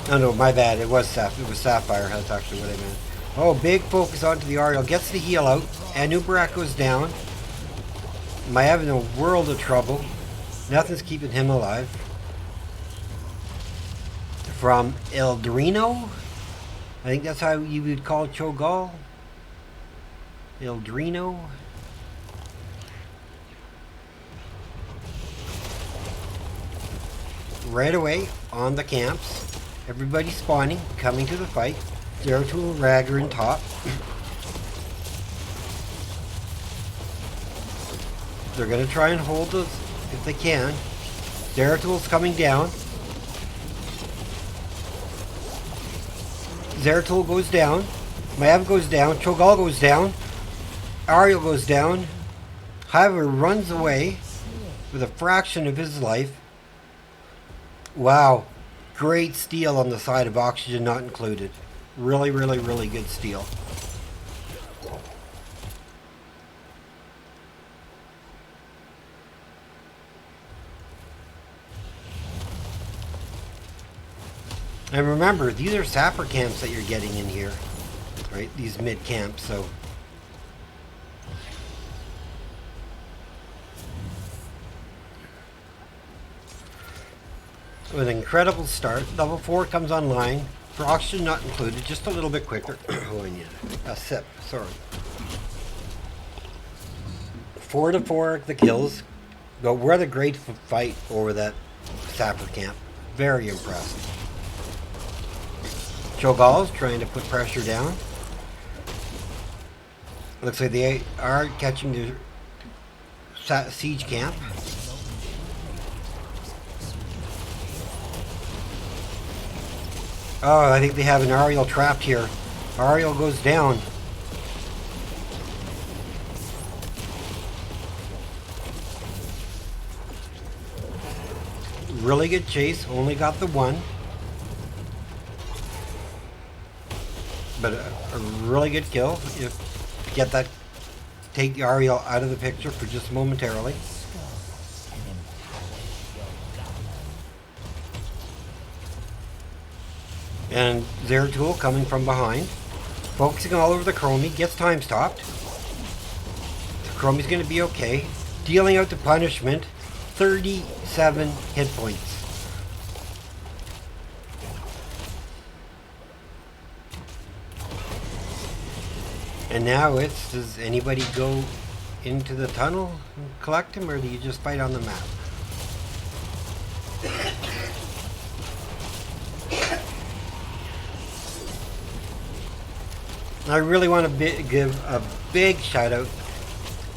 Oh no, my bad. It was Sapphire. That's actually what I meant. Oh, big focus onto the Ariel. Gets the heal out. Anubarak goes down. Maiev in a world of trouble. Nothing's keeping him alive. From Eldrino. I think that's how you would call Cho'Gall. Eldrino. Right away on the camps. Everybody spawning, coming to the fight. Zeratul and Ragnar in top. They're going to try and hold us if they can. Zeratul's coming down. Zeratul goes down. Maiev goes down. Cho'Gall goes down. Ariel goes down. Hiva runs away with a fraction of his life. Wow. Great steal on the side of Oxygen Not Included. Really, really, really good steal. And remember, these are sapper camps that you're getting in here, right? These mid camps, so. With an incredible start, level 4 comes online, for oxygen not included, just a little bit quicker. Oh, I need a sip, sorry. 4 to 4 the kills, but what a great fight over that sapper camp. Very impressed. Cho'Gall's trying to put pressure down. Looks like they are catching the siege camp. Oh, I think they have an Ariel trapped here. Ariel goes down. Really good chase, only got the one. But a really good kill. If get that, take the Ariel out of the picture for just momentarily. And Zeratul coming from behind, focusing all over the Chromie, gets time stopped. The Chromie's going to be okay. Dealing out the punishment, 37 hit points. And now it's, does anybody go into the tunnel and collect him, or do you just fight on the map? I really want to give a big shout out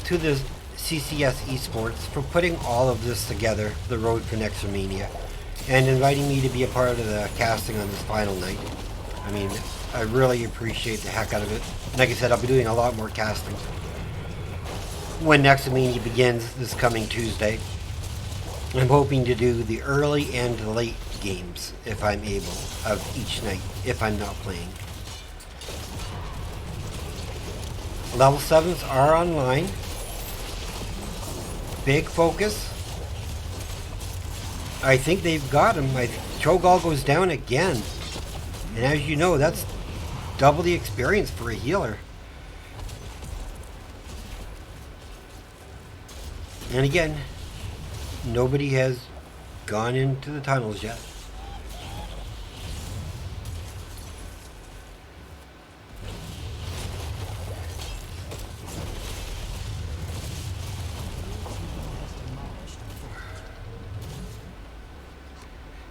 to the CCS Esports for putting all of this together, the road for Nexomania, and inviting me to be a part of the casting on this final night. I mean, I really appreciate the heck out of it. Like I said, I'll be doing a lot more casting when Nexomania begins this coming Tuesday. I'm hoping to do the early and late games, if I'm able, of each night, if I'm not playing. Level 7s are online. Big focus. I think they've got him. Cho'Gall goes down again. And as you know, that's double the experience for a healer. And again, nobody has gone into the tunnels yet.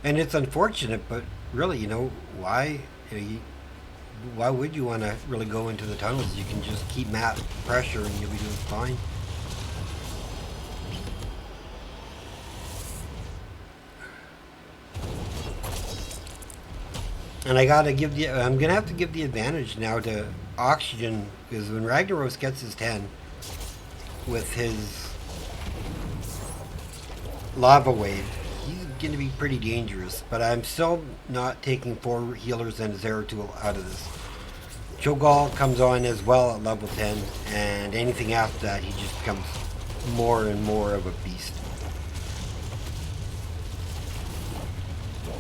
And it's unfortunate, but really, you know, why would you want to really go into the tunnels? You can just keep map pressure and you'll be doing fine. And I'm gonna have to give the advantage now to Oxygen, because when Ragnaros gets his 10 with his lava wave, he's going to be pretty dangerous, but I'm still not taking 4 healers and a Zeratul out of this. Cho'Gall comes on as well at level 10, and anything after that, he just becomes more and more of a beast.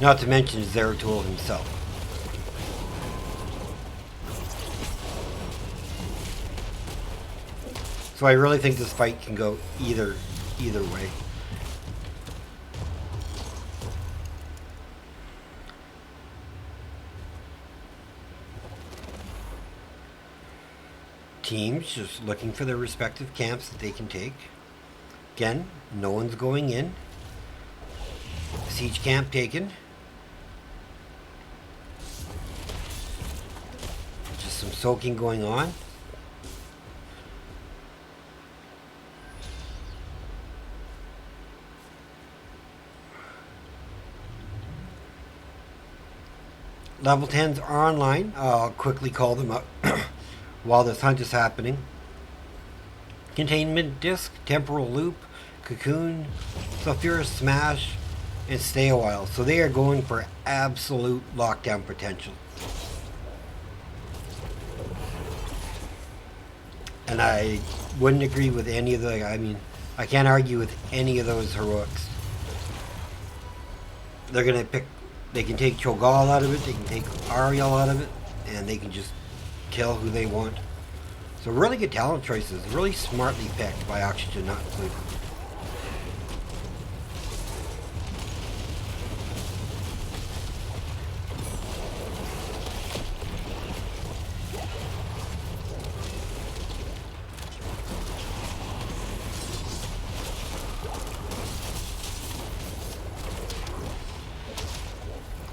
Not to mention Zeratul himself. So I really think this fight can go either way. Teams just looking for their respective camps that they can take. Again, no one's going in. Siege camp taken. Just some soaking going on. Level 10s are online. I'll quickly call them up while this hunt is happening. Containment Disc, Temporal Loop, Cocoon, Sulfurous Smash, and Stay a While. So they are going for absolute lockdown potential. And I wouldn't agree with any of the, I can't argue with any of those heroics. They're going to pick They can take Cho'Gall out of it, they can take Ariel out of it, and they can just kill who they want. So really good talent choices, really smartly picked by Oxygen Not Included.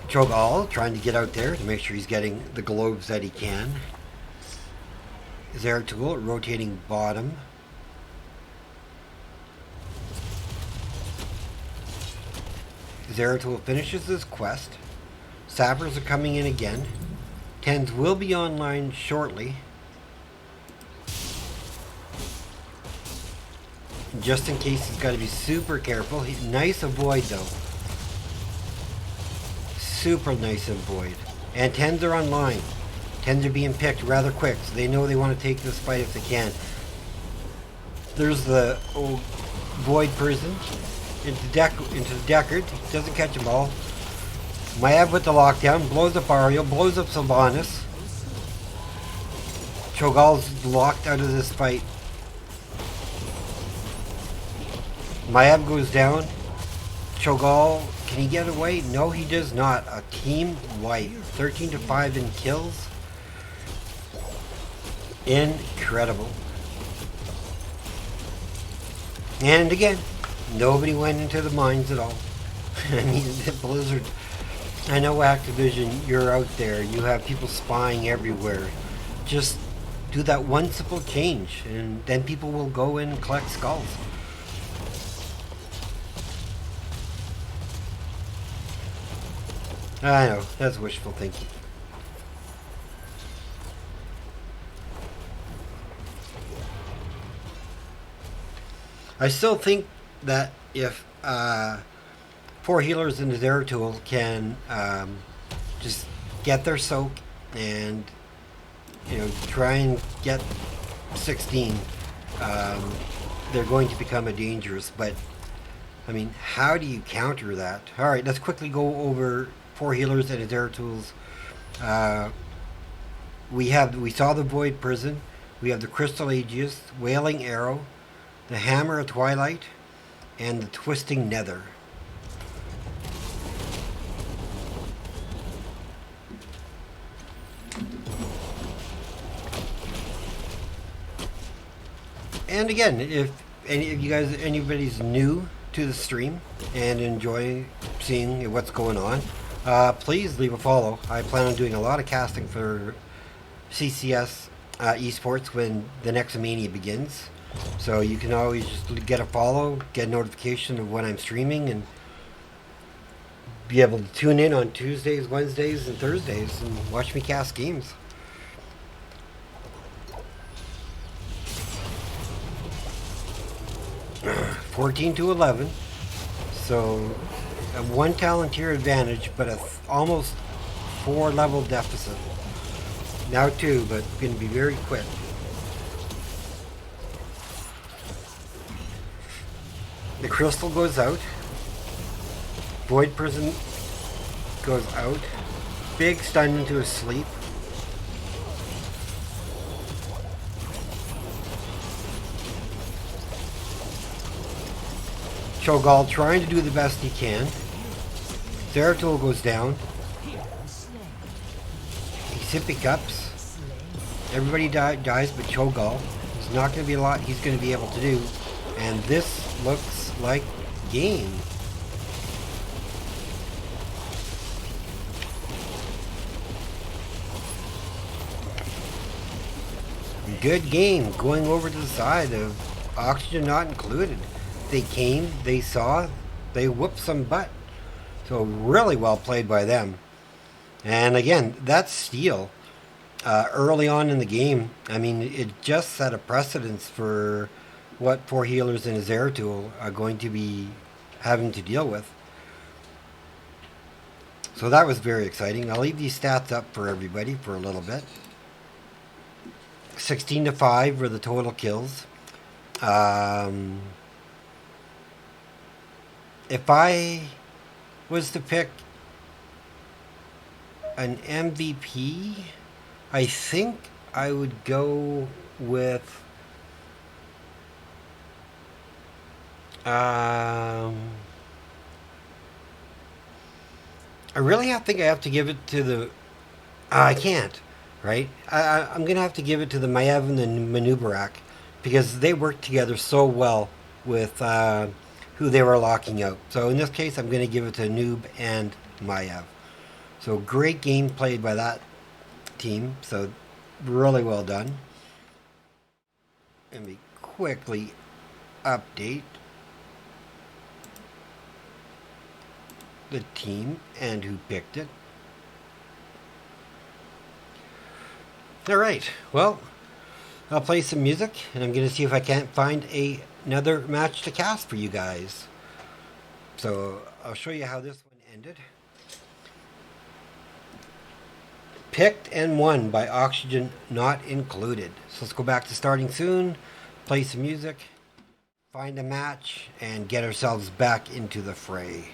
Cho'Gall trying to get out there to make sure he's getting the globes that he can. Zeratul rotating bottom. Zeratul finishes his quest. Sappers are coming in again. Tens will be online shortly. Just in case, he's got to be super careful. Nice avoid though. Super nice avoid. And tens are online. Tens are being picked rather quick, so they know they want to take this fight if they can. There's the old Void Prison into the Deckard. He doesn't catch them all. Maiev with the lockdown, blows up Ariel, blows up Sylvanas. Cho'Gall's locked out of this fight. Maiev goes down. Cho'Gall, can he get away? No, he does not. A team wipe. 13-5 in kills. Incredible. And again, nobody went into the mines at all. I mean, Blizzard, I know Activision, you're out there. You have people spying everywhere. Just do that one simple change, and then people will go and collect skulls. I know, that's wishful thinking. I still think that if 4 healers in the Zeratul can just get their soak and, you know, try and get 16, they're going to become a dangerous. But I mean, how do you counter that? All right, let's quickly go over 4 healers and the Zeratul's. We saw the Void Prison. We have the Crystal Aegis, Wailing Arrow, the Hammer of Twilight, and the Twisting Nether. And again, if anybody's new to the stream and enjoying seeing what's going on, please leave a follow. I plan on doing a lot of casting for CCS esports when the Nexomania begins. So you can always just get a follow, get a notification of when I'm streaming, and be able to tune in on Tuesdays, Wednesdays, and Thursdays and watch me cast games. 14-11. So a 1 Talontier advantage, but a almost 4 level deficit. Now 2, but going to be very quick. The crystal goes out. Void Prison goes out. Big stun into a sleep. Cho'Gall trying to do the best he can. Zeratul goes down. He simply cups. Everybody dies but Cho'Gall. There's not going to be a lot he's going to be able to do. And this looks like game. Good game. Going over to the side of Oxygen Not Included. They came, they saw, they whooped some butt. So really well played by them. And again, that's steel. Early on in the game, I mean, it just set a precedence for what 4 healers in a Zeratul are going to be having to deal with. So that was very exciting. I'll leave these stats up for everybody for a little bit. 16-5 were the total kills. If I was to pick an MVP, I think I would go with I really think I have to give it to the I can't, right? I'm gonna have to give it to the Maiev and the Manubarak because they worked together so well with who they were locking out. So in this case, I'm gonna give it to Noob and Maiev. So great game played by that team. So really well done. Let me quickly update the team and who picked it. All right, well, I'll play some music and I'm going to see if I can't find another match to cast for you guys. So I'll show you how this one ended. Picked and won by Oxygen Not Included. So let's go back to starting soon, play some music, find a match, and get ourselves back into the fray.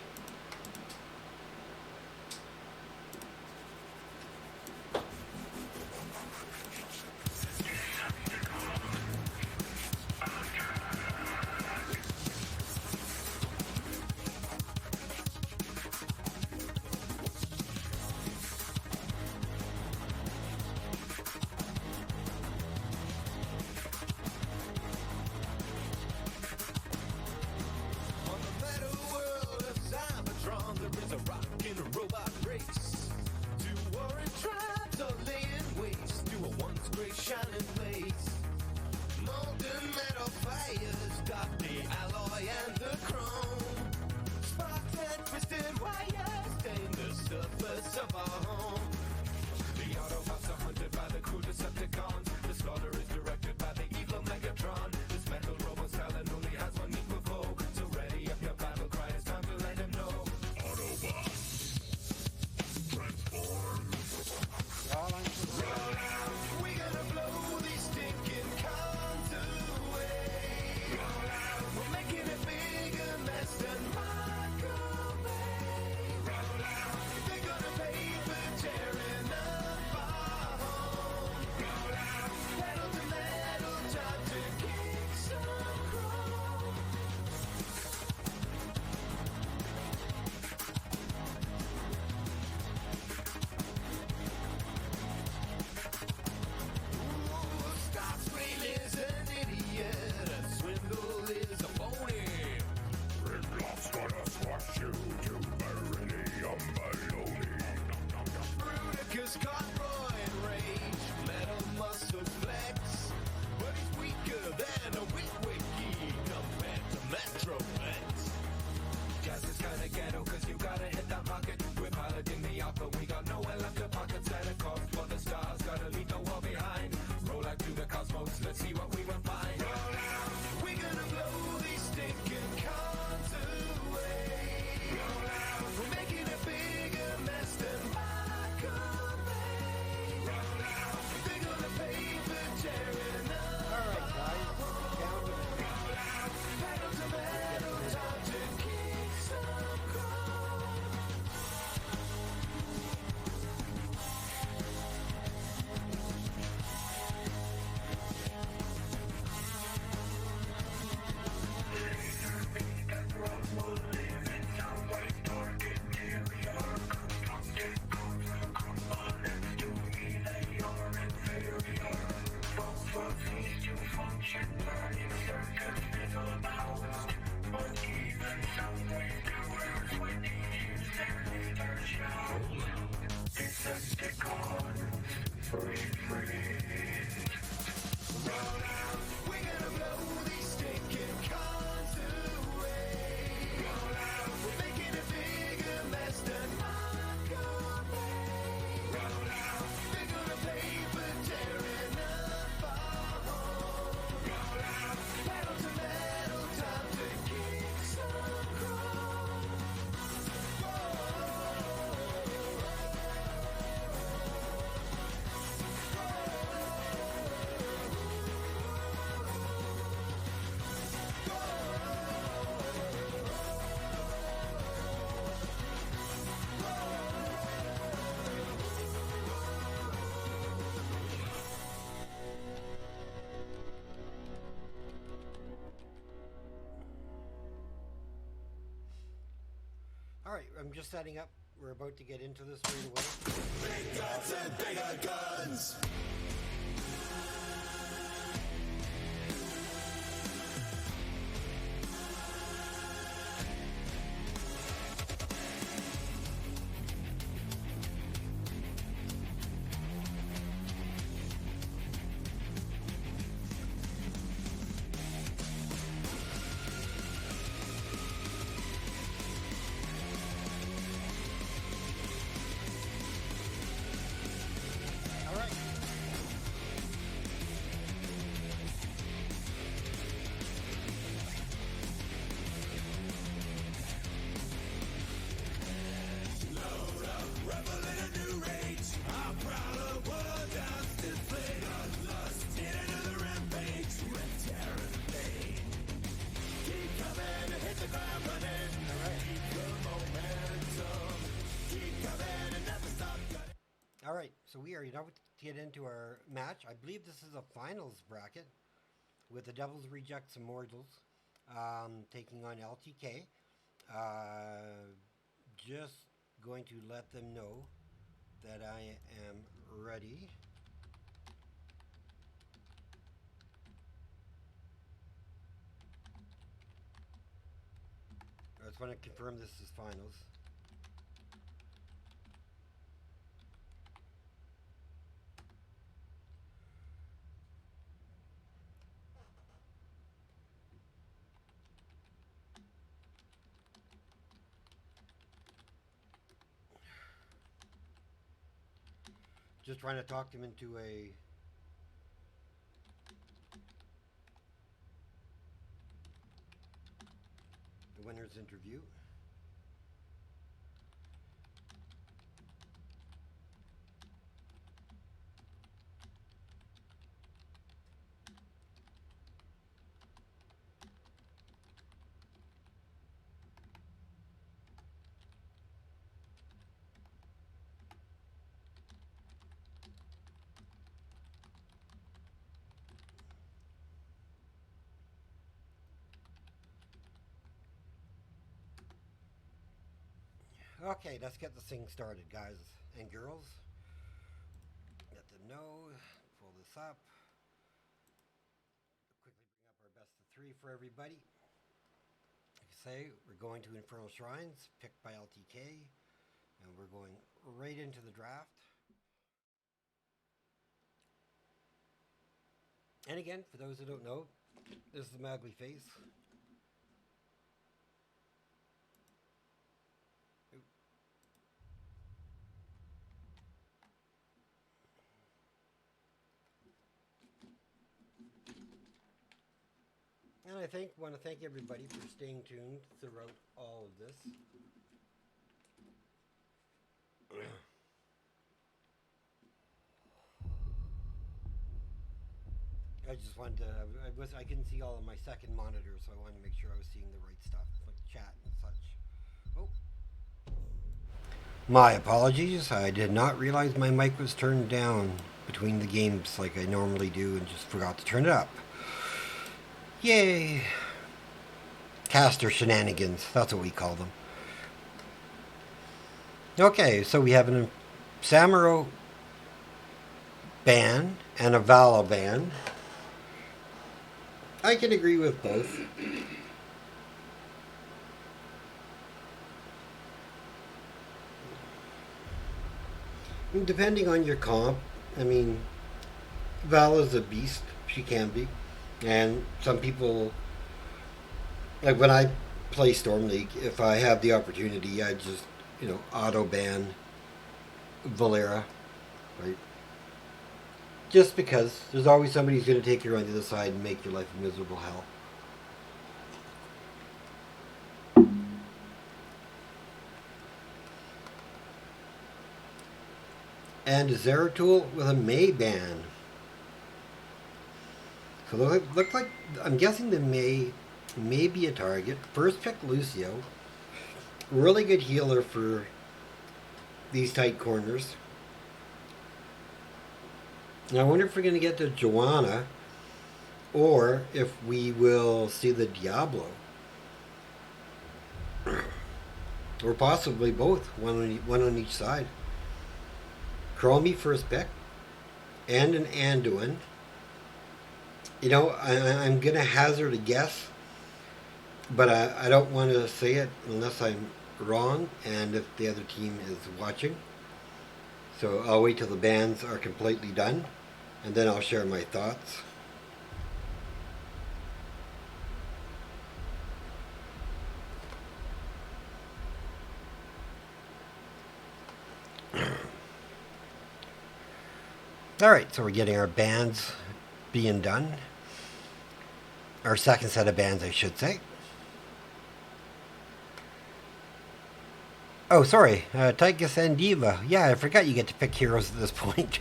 All right, I'm just setting up. We're about to get into this right away. Big guns and bigger guns. All right, so we are about to get into our match. I believe this is a finals bracket with the Devils Rejects Immortals taking on LTK. Just going to let them know that I am ready. I just want to confirm this is finals. Just trying to talk them into a the winner's interview. Okay, let's get this thing started, guys and girls. Let them know. Pull this up. Quickly bring up our best of 3 for everybody. Like I say, we're going to Infernal Shrines, picked by LTK, and we're going right into the draft. And again, for those who don't know, this is the Magly face. And I want to thank everybody for staying tuned throughout all of this. I just wanted to. I couldn't see all of my second monitor, so I wanted to make sure I was seeing the right stuff, like chat and such. Oh, my apologies. I did not realize my mic was turned down between the games like I normally do, and just forgot to turn it up. Yay! Caster shenanigans. That's what we call them. Okay, so we have a Samuro ban and a Vala ban. I can agree with both. Depending on your comp, I mean, Vala's a beast. She can be. And some people, like when I play Storm League, if I have the opportunity, I just, auto ban Valera, right? Just because there's always somebody who's going to take you on the other side and make your life a miserable hell. And Zeratul with a May ban. So look like I'm guessing the May be a target. First pick Lucio. Really good healer for these tight corners. Now I wonder if we're going to get the Joanna or if we will see the Diablo. or possibly both, one on each side. Chromie first pick, and an Anduin. You know, I'm going to hazard a guess, but I don't want to say it unless I'm wrong and if the other team is watching. So I'll wait till the bands are completely done, and then I'll share my thoughts. Alright, so we're getting our bands being done. Our second set of bands, I should say. Oh, sorry, Tychus and Diva. Yeah, I forgot you get to pick heroes at this point.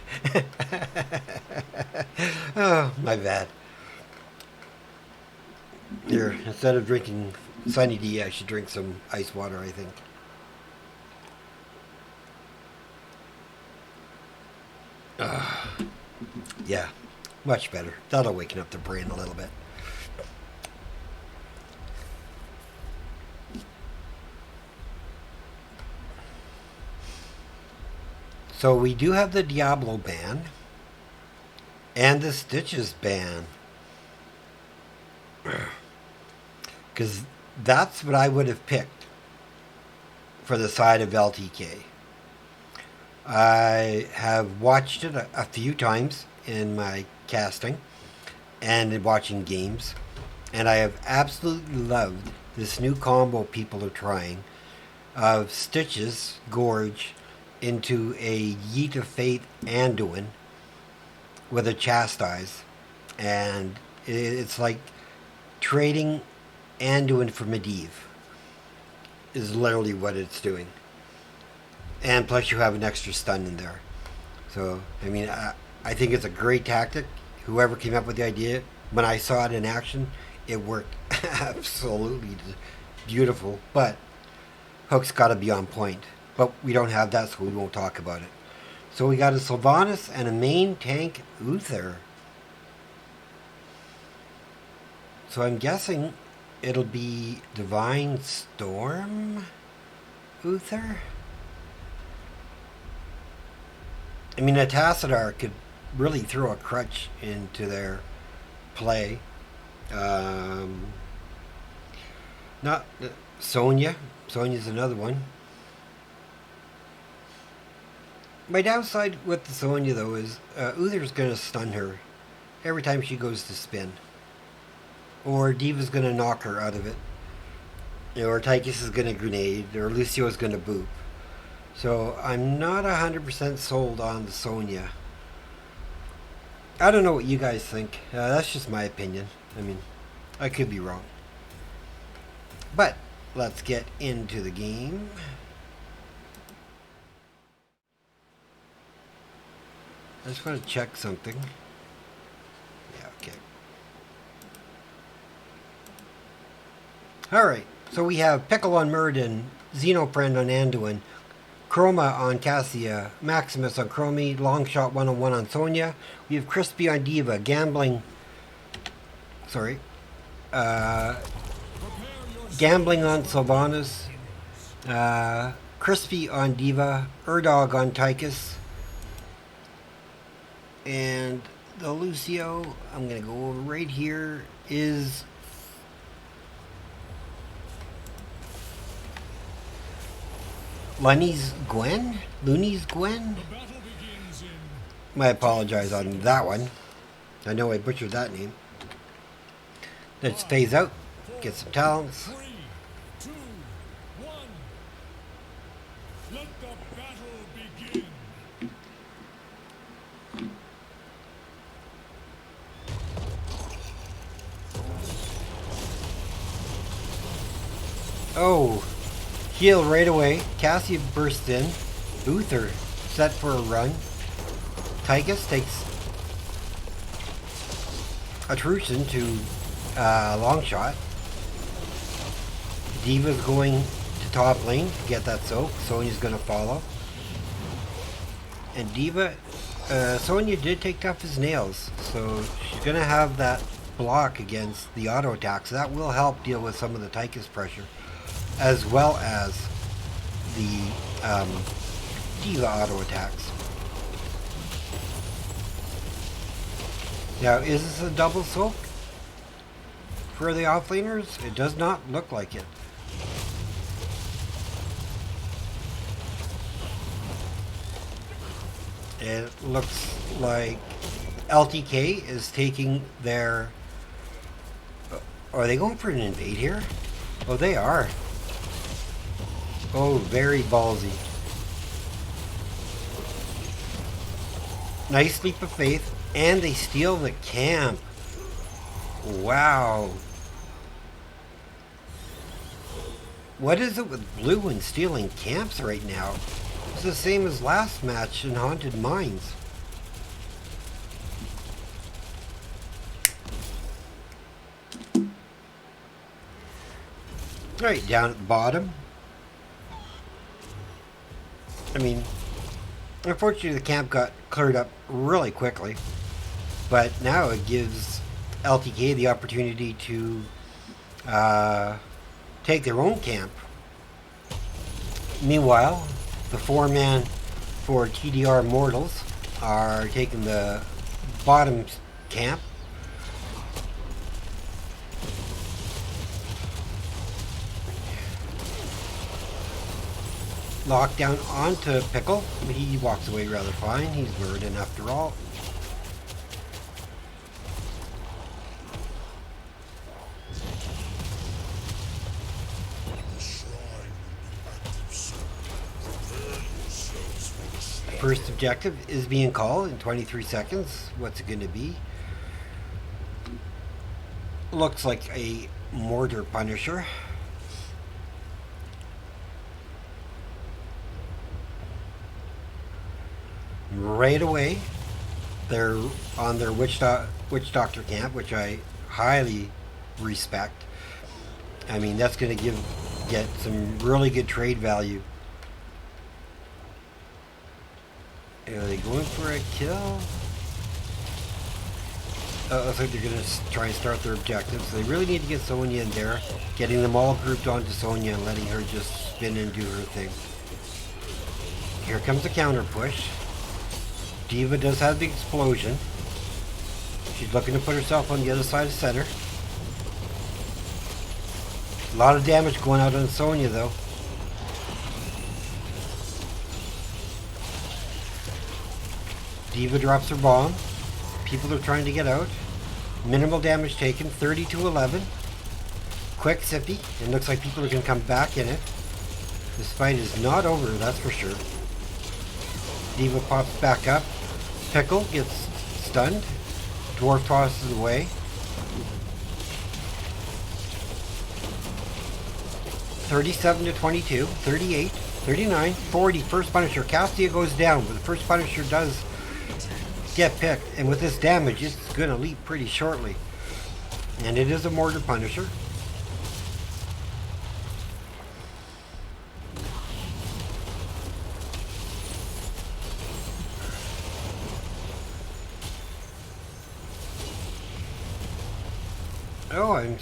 Oh, my bad. Here, instead of drinking Sunny D, I should drink some ice water, I think. Yeah, much better. That'll waken up the brain a little bit. So we do have the Diablo ban and the Stitches ban. Because that's what I would have picked for the side of LTK. I have watched it a few times in my casting and watching games, and I have absolutely loved this new combo people are trying of Stitches, Gorge, into a Yeet of Faith Anduin with a Chastise, and it's like trading Anduin for Medivh is literally what it's doing. And plus you have an extra stun in there. So, I mean, I think it's a great tactic. Whoever came up with the idea, when I saw it in action, it worked absolutely beautiful. But Hook's got to be on point. But we don't have that, so we won't talk about it. So we got a Sylvanas and a main tank Uther. So I'm guessing it'll be Divine Storm Uther? I mean, a Tassadar could really throw a crutch into their play. Not Sonya. Sonya's another one. My downside with the Sonya, though, is Uther's going to stun her every time she goes to spin. Or Diva's going to knock her out of it. Or Tychus is going to grenade. Or Lucio's going to boop. So I'm not 100% sold on the Sonya. I don't know what you guys think. That's just my opinion. I mean, I could be wrong. But let's get into the game. I just want to check something. Yeah, okay. Alright, so we have Pickle on Murden, Xenofriend on Anduin, Chroma on Cassia, Maximus on Chromie, Longshot 101 on Sonya. We have Crispy on Diva, Gambling on Sylvanas, Crispy on Diva, Urdog on Tychus, and the Lucio, I'm going to go over right here, is Looney's Gwen? I apologize on that one. I know I butchered that name. Let's phase out, get some talents. 3, 2, 1. Let the battle begin. Oh, heal right away. Cassia bursts in. Uther set for a run. Tychus takes Atrution to Longshot. Diva's going to top lane to get that soak. Sonya's going to follow. And Diva, Sonya did take tough as nails, so she's going to have that block against the auto attack, so that will help deal with some of the Tychus pressure, as well as the Diva auto attacks. Now, is this a double soak for the offlaners? It does not look like it. It looks like LTK is taking their... Are they going for an invade here? Oh, they are. Oh, very ballsy. Nice leap of faith. And they steal the camp. Wow. What is it with blue and stealing camps right now? It's the same as last match in Haunted Mines. Right, down at the bottom. I mean, unfortunately the camp got cleared up really quickly. But now it gives LTK the opportunity to take their own camp. Meanwhile, the 4-man for TDR Mortals are taking the bottom camp. Lockdown onto Pickle. He walks away rather fine. He's Verdant after all. First objective is being called in 23 seconds. What's it going to be? Looks like a Mortar Punisher. Right away, they're on their Witch Doctor camp, which I highly respect. I mean, that's going to get some really good trade value. Are they going for a kill? Looks like they're going to try and start their objectives. So they really need to get Sonya in there, getting them all grouped onto Sonya and letting her just spin and do her thing. Here comes the counter push. Diva does have the explosion. She's looking to put herself on the other side of center. A lot of damage going out on Sonya though. Diva drops her bomb. People are trying to get out. Minimal damage taken, 30-11. Quick sippy. It looks like people are going to come back in it. This fight is not over, that's for sure. Diva pops back up. Pickle gets stunned. Dwarf tosses away. $37-22, 38, 39, 40. First Punisher. Castia goes down, but the first Punisher does get picked. And with this damage, it's going to leap pretty shortly. And it is a Mortar Punisher. Oh, I'm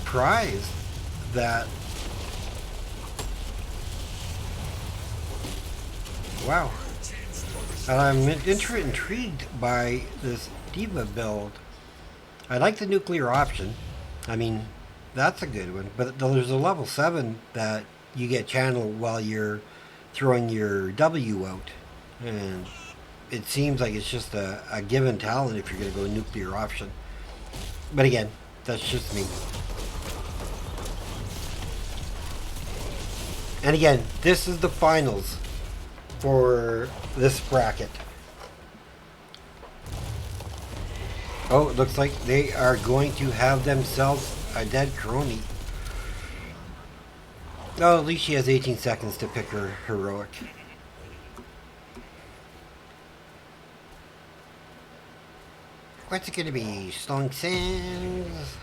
surprised that... Wow. I'm intrigued by this Diva build. I like the nuclear option. I mean, that's a good one. But there's a level 7 that you get channeled while you're throwing your W out. And it seems like it's just a given talent if you're going to go nuclear option. But again, that's just me. And again, this is the finals for this bracket. Oh, it looks like they are going to have themselves a dead crony. Oh, at least she has 18 seconds to pick her heroic. What's it going to be? Slung Sands?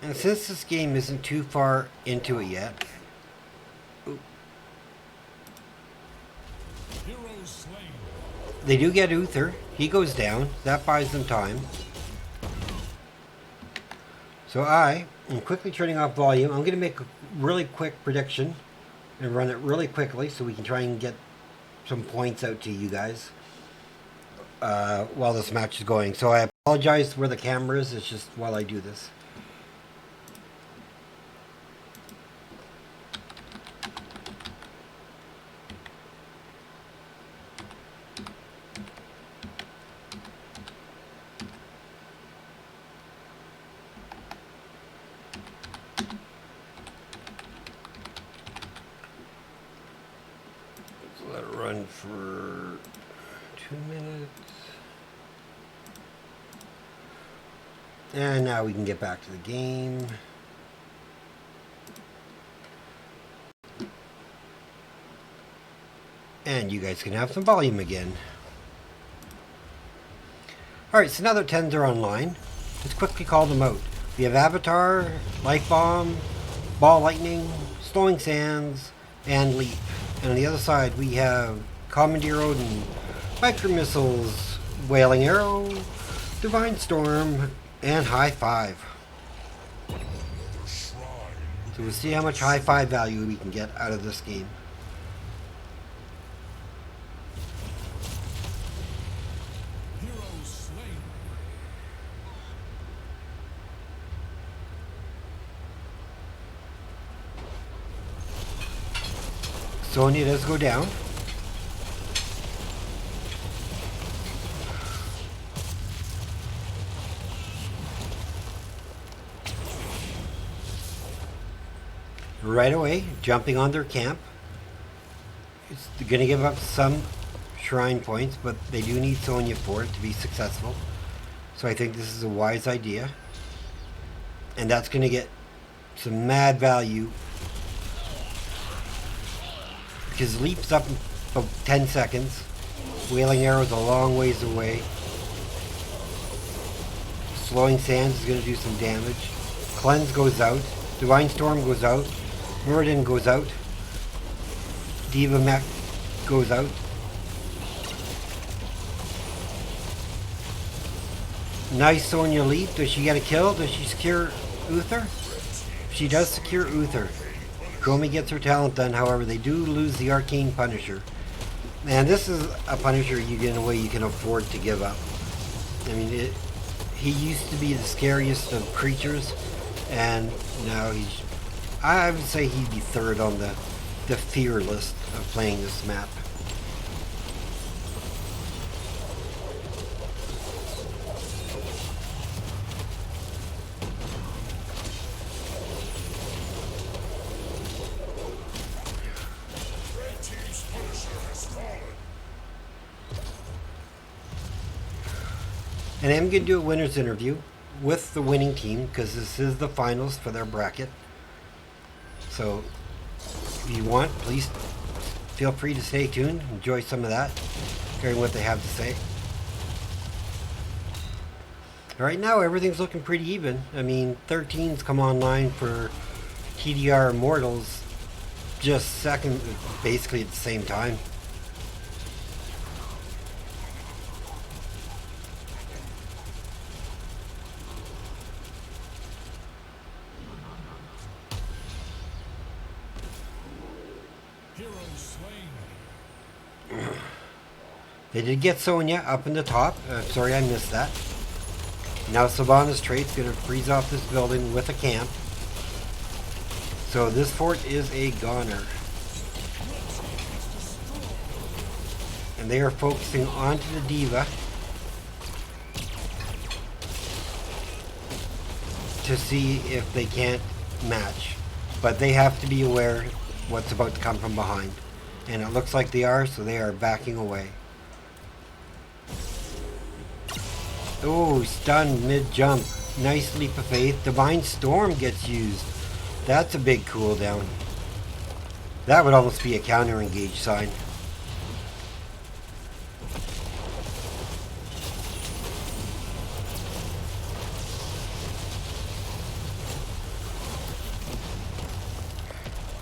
And since this game isn't too far into it yet, they do get Uther. He goes down. That buys them time. So I am quickly turning off volume. I'm going to make a really quick prediction and run it really quickly so we can try and get some points out to you guys while this match is going. So I apologize where the camera is. It's just while I do this. Let it run for 2 minutes. And now we can get back to the game. And you guys can have some volume again. Alright, so now that 10s are online, let's quickly call them out. We have Avatar, Life Bomb, Ball Lightning, Slowing Sands, and Leap. And on the other side we have Commandeer Odin, Micro Missiles, Wailing Arrow, Divine Storm, and High Five. So we'll see how much High Five value we can get out of this game. Sonya does go down. Right away, jumping on their camp. It's going to give up some shrine points, but they do need Sonya for it to be successful. So I think this is a wise idea. And that's going to get some mad value. Because Leap's up in about 10 seconds. Wailing Arrow's a long ways away. Slowing Sands is going to do some damage. Cleanse goes out. Divine Storm goes out. Muradin goes out. Diva Mech goes out. Nice Sonya Leap. Does she get a kill? Does she secure Uther? She does secure Uther. Chromie gets her talent done, however, they do lose the Arcane Punisher. And this is a Punisher in a way you can afford to give up. I mean, he used to be the scariest of creatures, and now I would say he'd be third on the fear list of playing this map. And I'm going to do a winner's interview with the winning team because this is the finals for their bracket. So if you want, please feel free to stay tuned, enjoy some of that, hearing what they have to say. Right now everything's looking pretty even. I mean, 13's come online for TDR Immortals just basically at the same time. They did get Sonya up in the top. Sorry I missed that. Now Sylvanas Trait's going to freeze off this building with a camp. So this fort is a goner. And they are focusing onto the Diva to see if they can't match. But they have to be aware what's about to come from behind. And it looks like they are, so they are backing away. Oh, stunned mid-jump. Nice leap of faith. Divine Storm gets used. That's a big cooldown. That would almost be a counter-engage sign.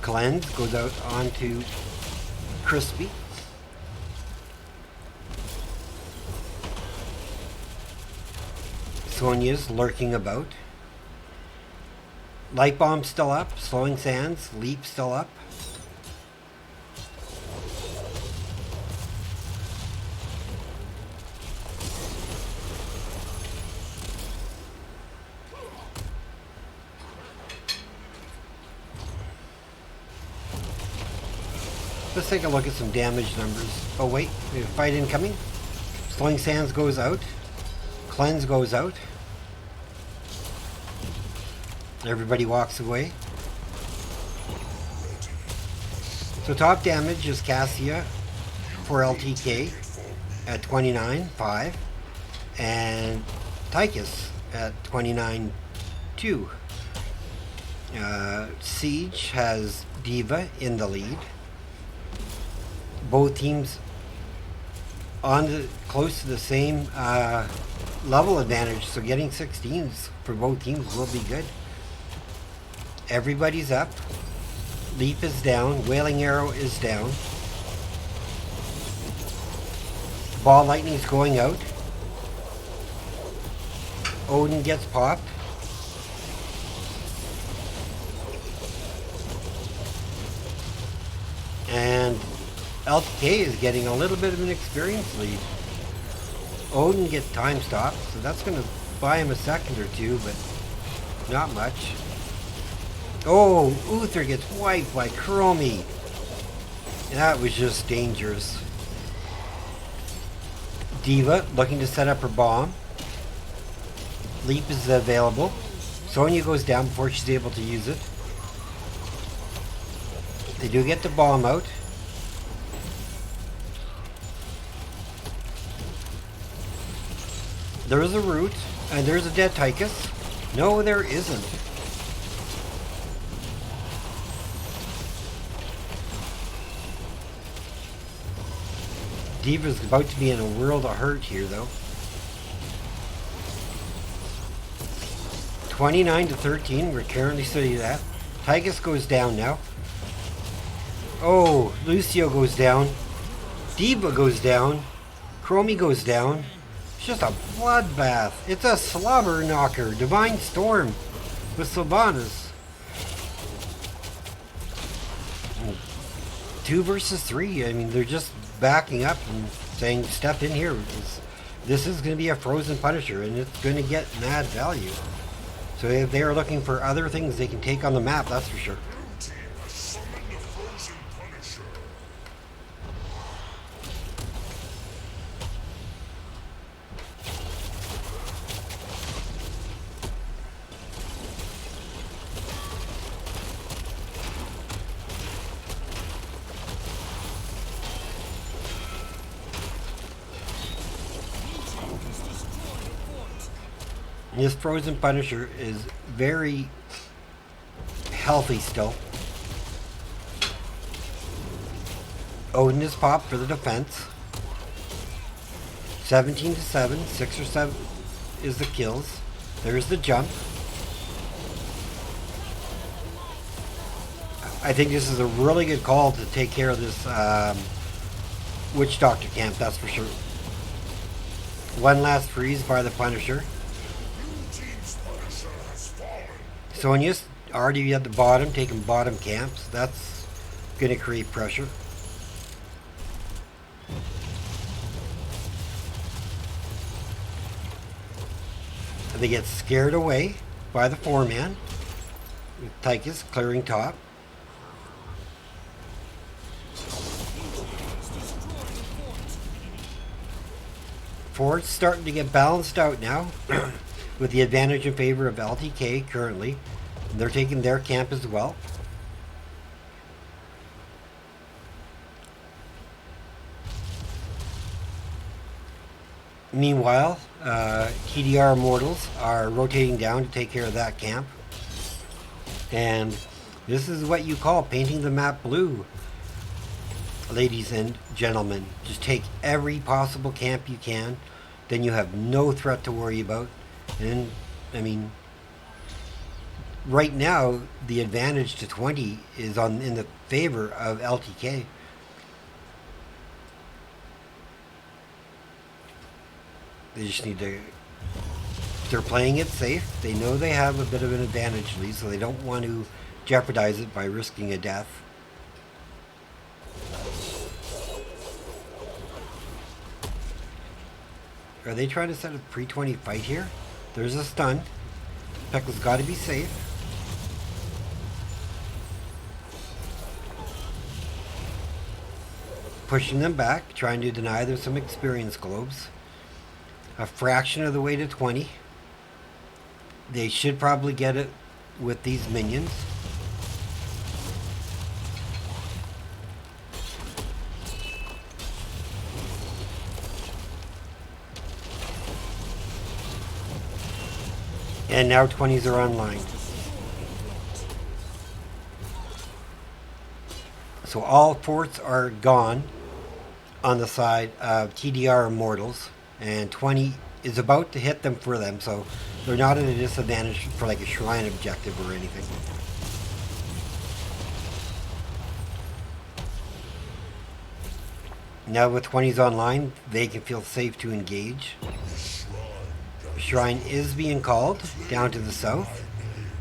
Cleanse goes out onto Crispy. Sonya's lurking about. Light Bomb's still up. Slowing Sands. Leap still up. Let's take a look at some damage numbers. Oh wait, we have a fight incoming. Slowing Sands goes out. Cleanse goes out. Everybody walks away. So top damage is Cassia for LTK at 29.5 and Tychus at 29.2. Siege has Diva in the lead. Both teams on the close to the same level advantage, so getting 16s for both teams will be good. Everybody's up. Leap is down. Wailing Arrow is down. Ball Lightning's going out. Odin gets popped. And LTK is getting a little bit of an experience lead. Odin gets time stopped, so that's going to buy him a second or two, but not much. Oh, Uther gets wiped by Chromie. That was just dangerous. Diva looking to set up her bomb. Leap is available. Sonya goes down before she's able to use it. They do get the bomb out. There's a root, and there's a dead Tychus. No, there isn't. Diva's about to be in a world of hurt here, though. 29-13, we're currently sitting at. Tychus goes down now. Oh, Lucio goes down. Diva goes down. Chromie goes down. It's just a bloodbath. It's a slobber knocker. Divine Storm with Sylvanas. 2 versus 3. I mean, they're just backing up and saying, step in here. This is going to be a frozen Punisher, and it's going to get mad value. So if they are looking for other things they can take on the map, that's for sure. This frozen Punisher is very healthy still. Odin is popped for the defense. 17-7, 6 or 7 is the kills. There's the jump. I think this is a really good call to take care of this Witch Doctor camp, that's for sure. One last freeze by the Punisher. Sonya's already at the bottom, taking bottom camps. That's going to create pressure. They get scared away by the 4-man. Tychus clearing top. Fort's starting to get balanced out now with the advantage in favor of LTK currently. They're taking their camp as well. Meanwhile, TDR Immortals are rotating down to take care of that camp. And this is what you call painting the map blue, ladies and gentlemen. Just take every possible camp you can, then you have no threat to worry about. And, I mean, right now, the advantage to 20 is in the favor of LTK. They just need to They're playing it safe. They know they have a bit of an advantage lead, so they don't want to jeopardize it by risking a death. Are they trying to set a pre-20 fight here? There's a stun. Pekka's got to be safe. Pushing them back, trying to deny them some experience globes. A fraction of the way to 20. They should probably get it with these minions. And now 20s are online. So all forts are gone on the side of TDR Immortals, and 20 is about to hit them for them, so they're not at a disadvantage for like a shrine objective or anything. Now with 20s online, they can feel safe to engage. Shrine is being called down to the south.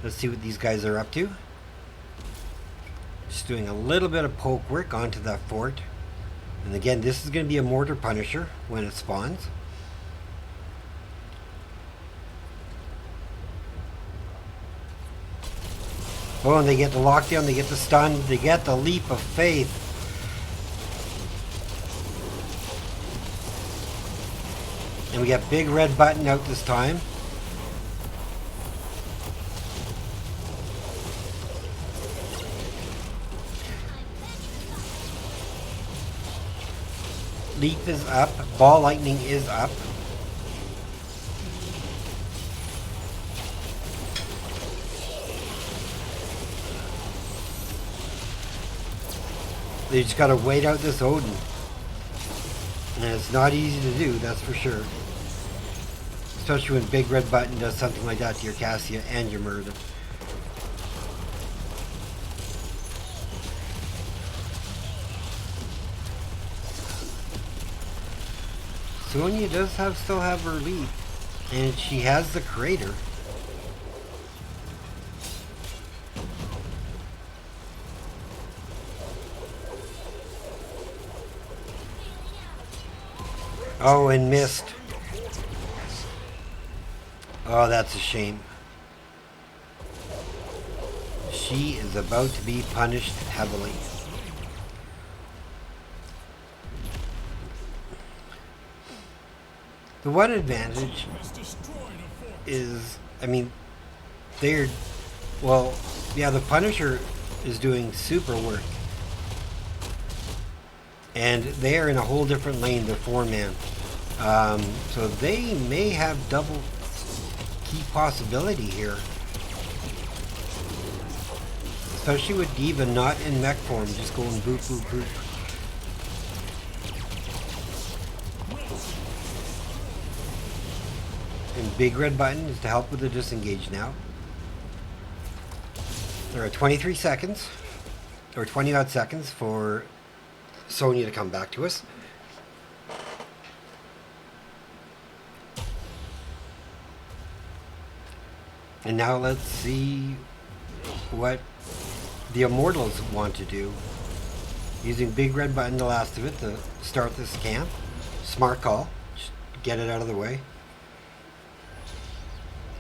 Let's see what these guys are up to. Just doing a little bit of poke work onto that fort. And again, this is going to be a mortar punisher when it spawns. Oh, and they get the lockdown, they get the stun, they get the leap of faith. And we got big red button out this time. Leap is up, ball lightning is up. They just gotta wait out this Odin. And it's not easy to do, that's for sure. Especially when Big Red Button does something like that to your Cassia and your Murder. Sonya does still have her lead, and she has the crater. Oh, and missed. Oh, that's a shame. She is about to be punished heavily. The one advantage is, I mean, yeah, the Punisher is doing super work. And they are in a whole different lane, they're 4-man. So they may have double key possibility here. Especially with Diva not in mech form, just going boop, boop, boop. And Big Red Button is to help with the disengage now. There are 23 seconds, or 20 odd seconds for Sonya to come back to us. And now let's see what the Immortals want to do. Using Big Red Button, the last of it, to start this camp. Smart call. Just get it out of the way.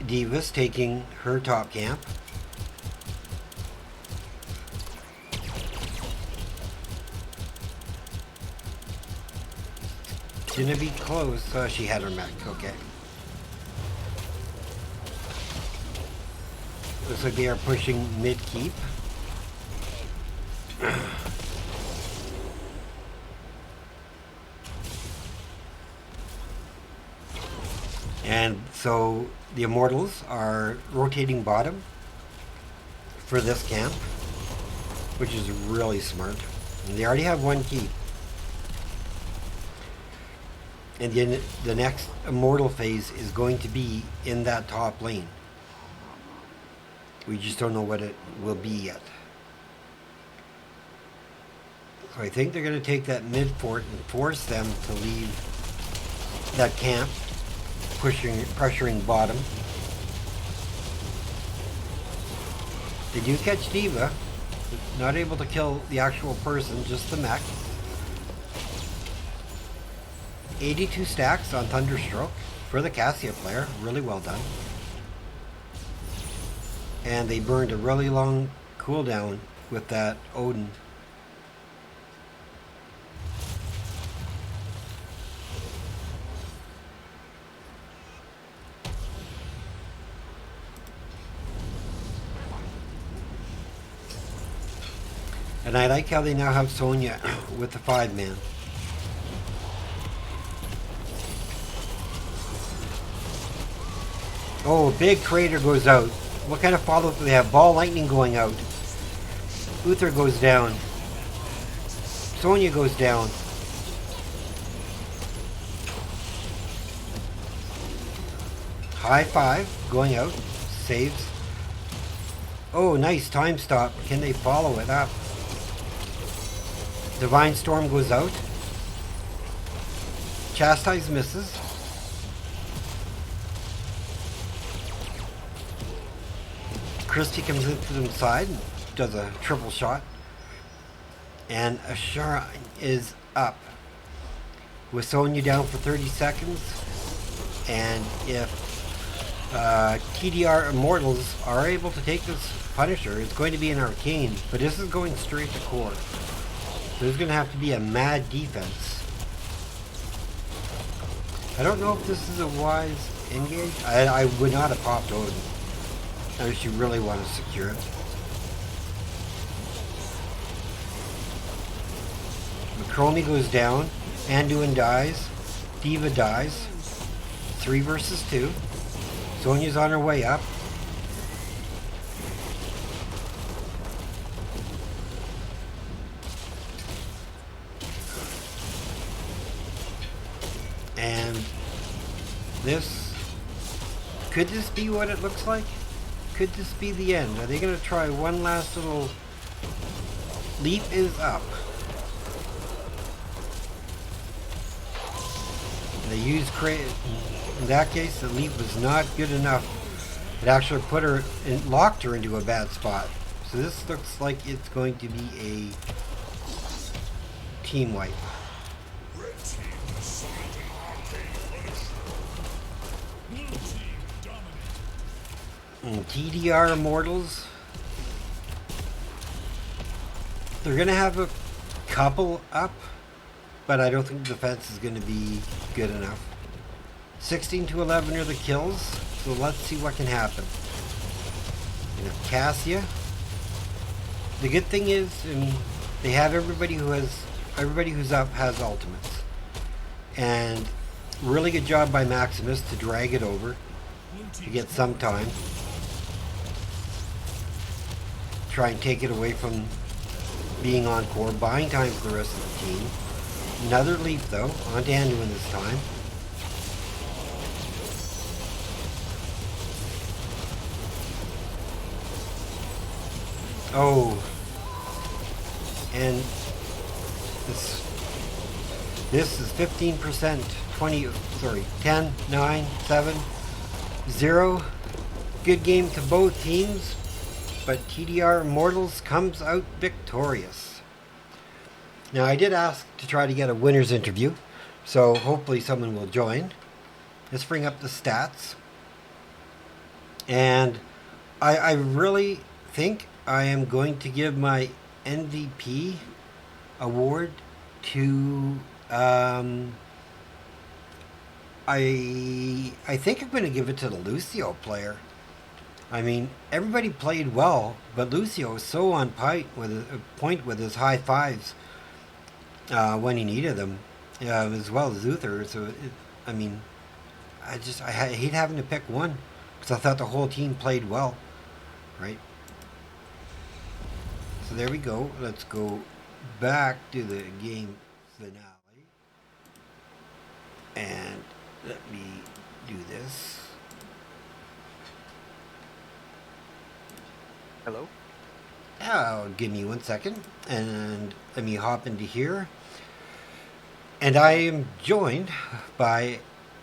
Diva's taking her top camp. Gonna be close. She had her mech. Okay. Looks like they are pushing mid-keep. And so the Immortals are rotating bottom for this camp, which is really smart. And they already have one keep. And then the next Immortal phase is going to be in that top lane. We just don't know what it will be yet. So I think they're going to take that mid fort and force them to leave that camp pressuring bottom. They do catch Diva. Not able to kill the actual person, just the mech. 82 stacks on Thunderstroke for the Cassia player. Really well done. And they burned a really long cooldown with that Odin. And I like how they now have Sonya with the 5-man. Oh, a big crater goes out. What kind of follow-up do they have? Ball lightning going out. Uther goes down. Sonya goes down. High 5 going out. Saves. Oh, nice time stop. Can they follow it up? Divine Storm goes out. Chastise misses. Christie comes into the side and does a triple shot. And Ashara is up. With Sonya down for 30 seconds. And if TDR Immortals are able to take this Punisher, it's going to be an arcane. But this is going straight to core. So there's going to have to be a mad defense. I don't know if this is a wise engage. I would not have popped Odin. Unless you really want to secure it. Macromy goes down. Anduin dies. Diva dies. 3 versus 2. Sonya's on her way up. And this, could this be what it looks like? Could this be the end? Are they going to try one last little... Leap is up. They used in that case, the leap was not good enough. It actually put her, locked her into a bad spot. So this looks like it's going to be a team wipe. TDR Immortals, they're going to have a couple up, but I don't think the defense is going to be good enough. 16 to 11 are the kills, so let's see what can happen. You know, Cassia. The good thing is, they have everybody who's up has ultimates, and really good job by Maximus to drag it over to get some time. Try and take it away from being on core, buying time for the rest of the team. Another leap though, onto Anduin this time. Oh, and this is 15%, 10, 9, 7, 0. Good game to both teams. But TDR Immortals comes out victorious. Now I did ask to try to get a winner's interview, so hopefully someone will join. Let's bring up the stats. And I really think I am going to give my MVP award to I think I'm going to give it to the Lucio player. I mean, everybody played well, but Lucio was so on point with his high 5s when he needed them, as well as Uther. So, I mean, I hate having to pick one because I thought the whole team played well, right? So there we go. Let's go back to the game finale, and let me do this. Hello? Give me 1 second, and let me hop into here. And I am joined by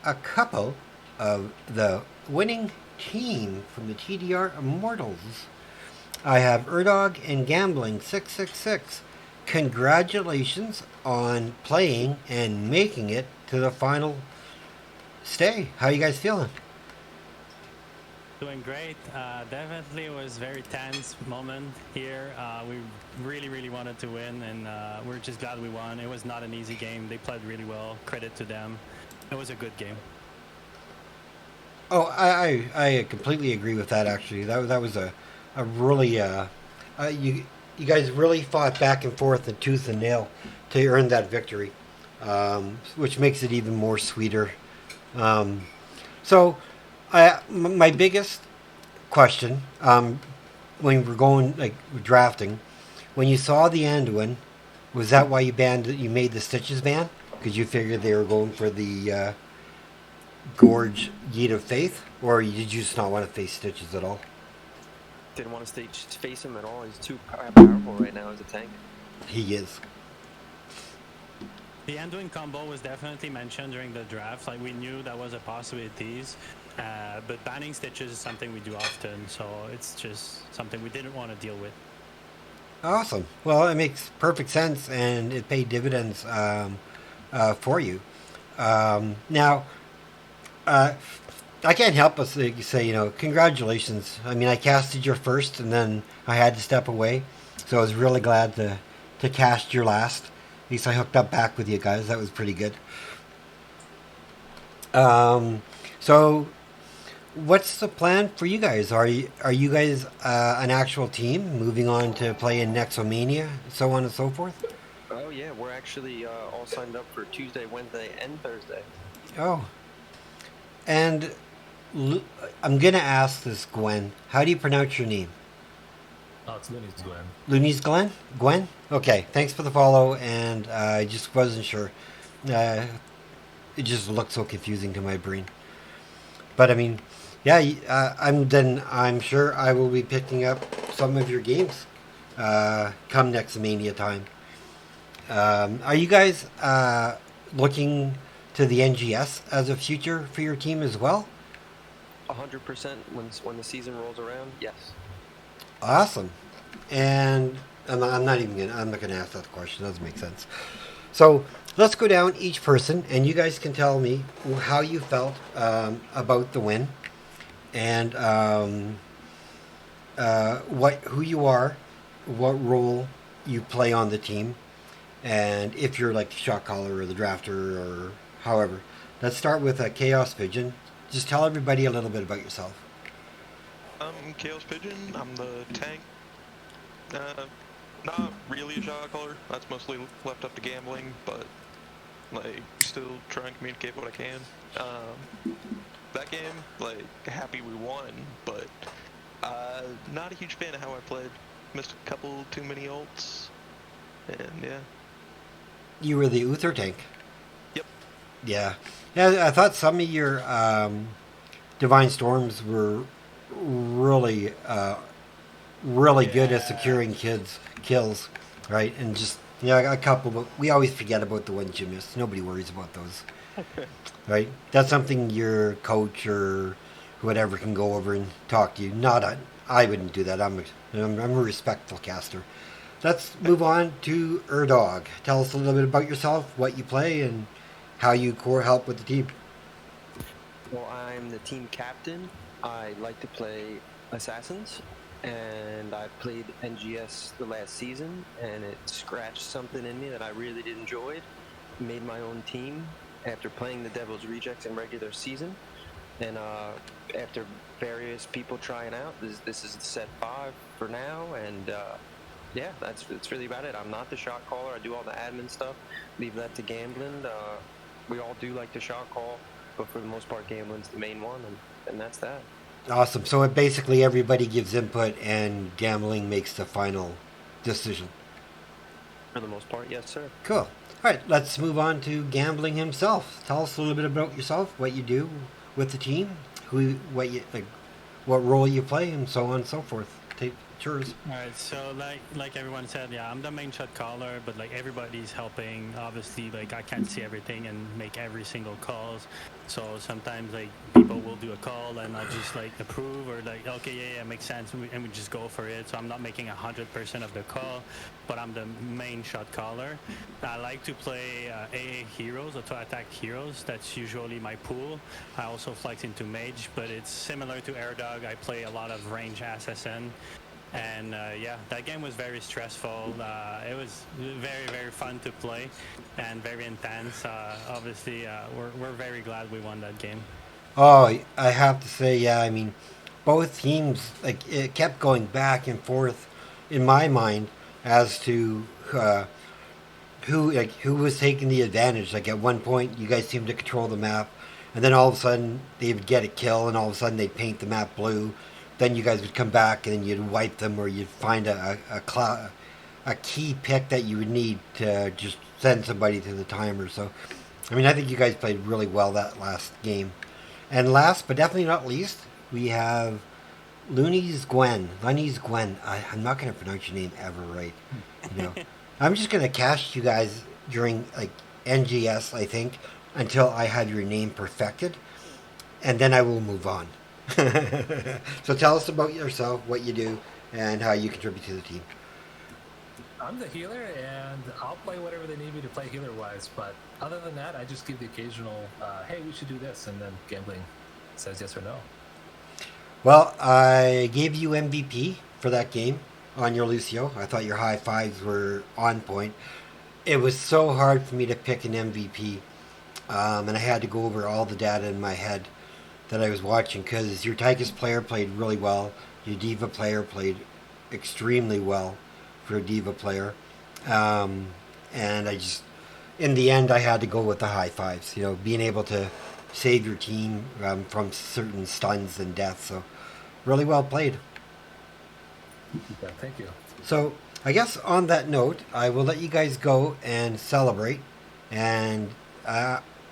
a couple of the winning team from the TDR Immortals. I have Erdog and Gambling 666. Congratulations on playing and making it to the final stay. How you guys feeling? Doing great. Definitely was very tense moment here. We really wanted to win, and we're just glad we won. It was not an easy game. They played really well. Credit to them. It was a good game. Oh, I completely agree with that. Actually, that was a really you guys really fought back and forth and tooth and nail to earn that victory, which makes it even more sweeter. So, my biggest question when we're going like drafting, when you saw the Anduin, was that why you made the Stitches ban? Because you figured they were going for the Gorge Yeet of Faith, or did you just not want to face Stitches at all? Didn't want to face him at all. He's too powerful right now as a tank. He is. The Anduin combo was definitely mentioned during the draft. Like, we knew that was a possibility. But banning Stitches is something we do often, so it's just something we didn't want to deal with. Awesome. Well, it makes perfect sense, and it paid dividends for you. Now, I can't help but say, congratulations. I mean, I casted your first, and then I had to step away, so I was really glad to cast your last. At least I hooked up back with you guys. That was pretty good. So, what's the plan for you guys? Are you guys an actual team moving on to play in Nexomania, so on and so forth? Oh yeah, we're actually all signed up for Tuesday, Wednesday, and Thursday. Oh, and I'm gonna ask this, Gwen. How do you pronounce your name? Oh, it's Looney's Gwen. Looney's Glen? Gwen? Okay, thanks for the follow, and I just wasn't sure. It just looked so confusing to my brain. But I mean, yeah, I'm sure I will be picking up some of your games come Nexomania time. Are you guys looking to the NGS as a future for your team as well? 100% when the season rolls around, yes. Awesome. And I'm not gonna ask that question. That doesn't make sense. So let's go down each person, and you guys can tell me how you felt about the win, and who you are, what role you play on the team, and if you're like the shot caller or the drafter or however. Let's start with Chaos Pigeon. Just tell everybody a little bit about yourself. I'm Chaos Pigeon. I'm the tank. Not really a shot caller. That's mostly left up to gambling, but like still try and communicate what I can. That game, like happy we won, but not a huge fan of how I played. Missed a couple too many ults, and yeah. You were the Uther tank. Yep. Yeah. Yeah, I thought some of your Divine Storms were really good at securing kills, right? And just a couple, but we always forget about the ones you missed. Nobody worries about those, right? That's something your coach or whatever can go over and talk to you. I wouldn't do that. I'm a respectful caster. Let's move on to Erdog. Tell us a little bit about yourself, what you play, and how you help with the team. Well, I'm the team captain. I like to play Assassins, and I played NGS the last season, and it scratched something in me that I really did enjoy. Made my own team after playing the Devil's Rejects in regular season, and after various people trying out, this is set 5 for now, and yeah, that's really about it. I'm not the shot caller. I do all the admin stuff. Leave that to Gambling. We all do like the shot call, but for the most part, Gambling's the main one, and that's that. Awesome. So it basically everybody gives input, and Gambling makes the final decision. For the most part, yes, sir. Cool. All right, let's move on to Gambling himself. Tell us a little bit about yourself, what you do with the team, what role you play, and so on and so forth. Cheers. All right, so like everyone said, yeah, I'm the main shot caller, but like everybody's helping. Obviously, like I can't see everything and make every single calls. So sometimes like people will do a call and I'll just like approve or like okay, yeah, makes sense, and we just go for it. So I'm not making 100% of the call, but I'm the main shot caller. I like to play AA heroes, auto attack heroes. That's usually my pool. I also flex into mage, but it's similar to Air Dog. I play a lot of range assassin. And yeah, that game was very stressful. It was very, very fun to play and very intense. Obviously, we're very glad we won that game. Oh, I have to say, yeah. I mean, both teams like it kept going back and forth in my mind as to who was taking the advantage. Like at one point, you guys seemed to control the map, and then all of a sudden they would get a kill, and all of a sudden they'd paint the map blue. Then you guys would come back and then you'd wipe them, or you'd find a key pick that you would need to just send somebody to the timer. So, I mean, I think you guys played really well that last game. And last but definitely not least, we have Looney's Gwen. Looney's Gwen. I'm not going to pronounce your name ever right. You know, I'm just going to cast you guys during like NGS, I think, until I have your name perfected, and then I will move on. So tell us about yourself, what you do, and how you contribute to the team. I'm the healer, and I'll play whatever they need me to play healer-wise, but other than that, I just give the occasional, hey, we should do this, and then gambling says yes or no. Well, I gave you MVP for that game on your Lucio. I thought your high fives were on point. It was so hard for me to pick an MVP, and I had to go over all the data in my head that I was watching, because your Tychus player played really well, your Diva player played extremely well for a Diva player, and I just, in the end, I had to go with the high fives, you know, being able to save your team from certain stuns and deaths, so really well played. Yeah, thank you. So I guess on that note, I will let you guys go and celebrate, and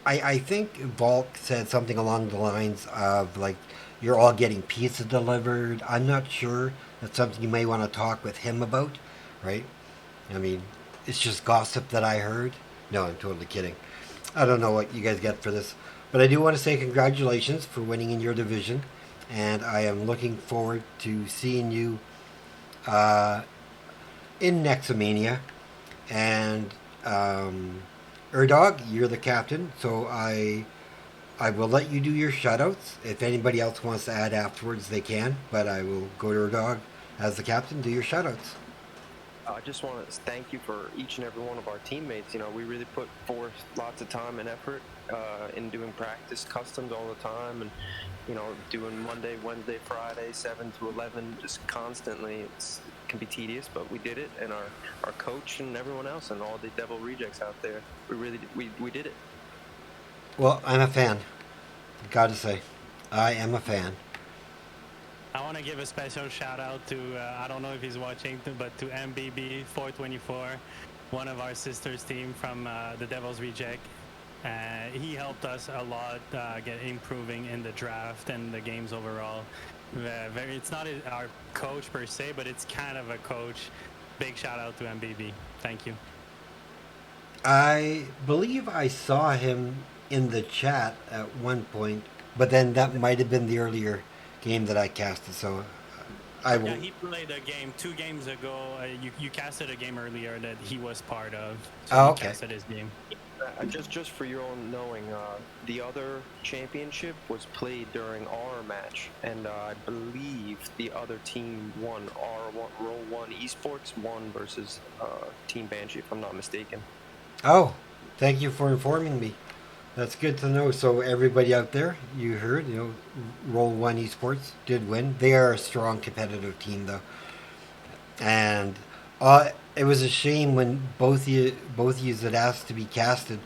I think Volk said something along the lines of like you're all getting pizza delivered. I'm not sure. That's something you may want to talk with him about, right? I mean, it's just gossip that I heard. No, I'm totally kidding. I don't know what you guys get for this, but I do want to say congratulations for winning in your division, and I am looking forward to seeing you in Nexomania, and Erdog, you're the captain, so I will let you do your shoutouts. If anybody else wants to add afterwards, they can, but I will go to Erdog as the captain. Do your shoutouts. I just want to thank you for each and every one of our teammates. You know, we really put forth lots of time and effort in doing practice customs all the time, and you know, doing Monday, Wednesday, Friday, 7 to 11, just constantly. It can be tedious, but we did it, and our coach and everyone else and all the Devil rejects out there, we did it. Well, I'm a fan. Gotta say, I am a fan. I want to give a special shout out to, I don't know if he's watching, but to MBB 424, one of our sisters team from the Devil's Reject. He helped us a lot get improving in the draft and the games overall. It's not our coach per se, but it's kind of a coach. Big shout out to MBB. Thank you. I believe I saw him in the chat at one point, but then that might have been the earlier game that I casted, so I will. Yeah, he played a game 2 games ago. You casted a game earlier that he was part of. So oh, he okay. casted his game. Just for your own knowing, the other championship was played during our match, and I believe the other team won. Our Roll 1 Esports won versus Team Banshee, if I'm not mistaken. Oh, thank you for informing me. That's good to know. So everybody out there, you heard, you know, Roll 1 Esports did win. They are a strong competitive team, though. And it was a shame when both of you had asked to be casted,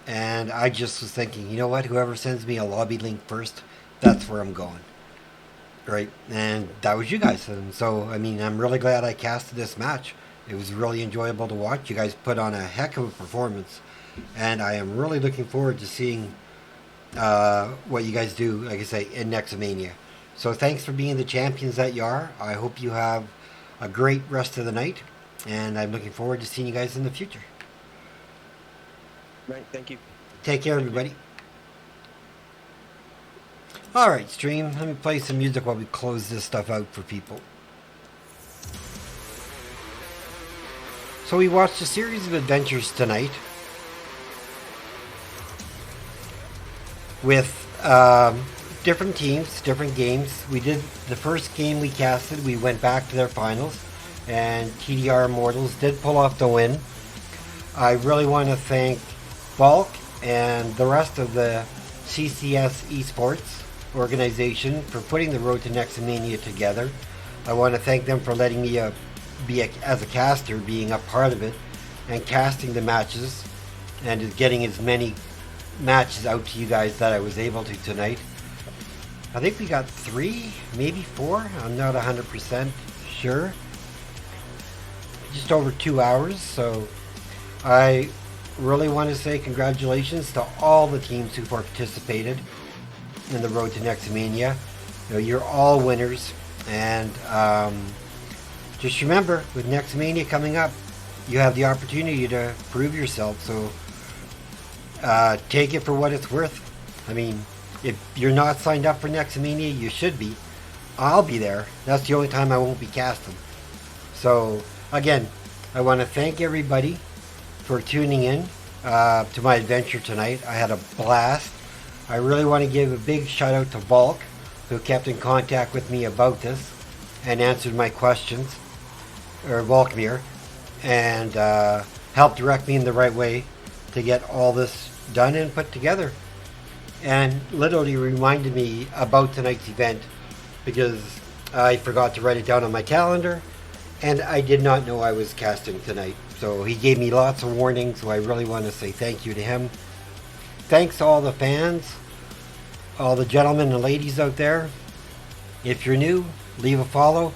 and I just was thinking, you know what? Whoever sends me a lobby link first, that's where I'm going, right? And that was you guys. And so, I mean, I'm really glad I casted this match. It was really enjoyable to watch. You guys put on a heck of a performance, and I am really looking forward to seeing what you guys do, like I say, in Nexomania. So thanks for being the champions that you are. I hope you have a great rest of the night, and I'm looking forward to seeing you guys in the future. Right, thank you. Take care, everybody. Alright, stream, let me play some music while we close this stuff out for people. So we watched a series of adventures tonight with different teams, different games. We did the first game we casted, we went back to their finals, and TDR Immortals did pull off the win. I really want to thank Bulk and the rest of the CCS Esports organization for putting the Road to Nexomania together. I want to thank them for letting me as a caster, being a part of it, and casting the matches, and getting as many matches out to you guys that I was able to tonight. I think we got 3, maybe 4, I'm not 100% sure. Just over 2 hours, so I really want to say congratulations to all the teams who participated in the Road to Nexomania. You know, you're all winners, and just remember, with Nexomania coming up, you have the opportunity to prove yourself, so take it for what it's worth. I mean, if you're not signed up for Nexomania, you should be. I'll be there. That's the only time I won't be casting. So, again, I want to thank everybody for tuning in to my adventure tonight. I had a blast. I really want to give a big shout out to Volk, who kept in contact with me about this and answered my questions, or Volkmir, and helped direct me in the right way to get all this done and put together. And literally reminded me about tonight's event because I forgot to write it down on my calendar, and I did not know I was casting tonight. So he gave me lots of warnings, so I really want to say thank you to him. Thanks to all the fans, all the gentlemen and ladies out there. If you're new, leave a follow.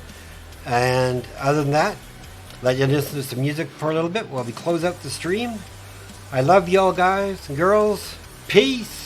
And other than that, let you listen to some music for a little bit while we close out the stream. I love y'all guys and girls. Peace.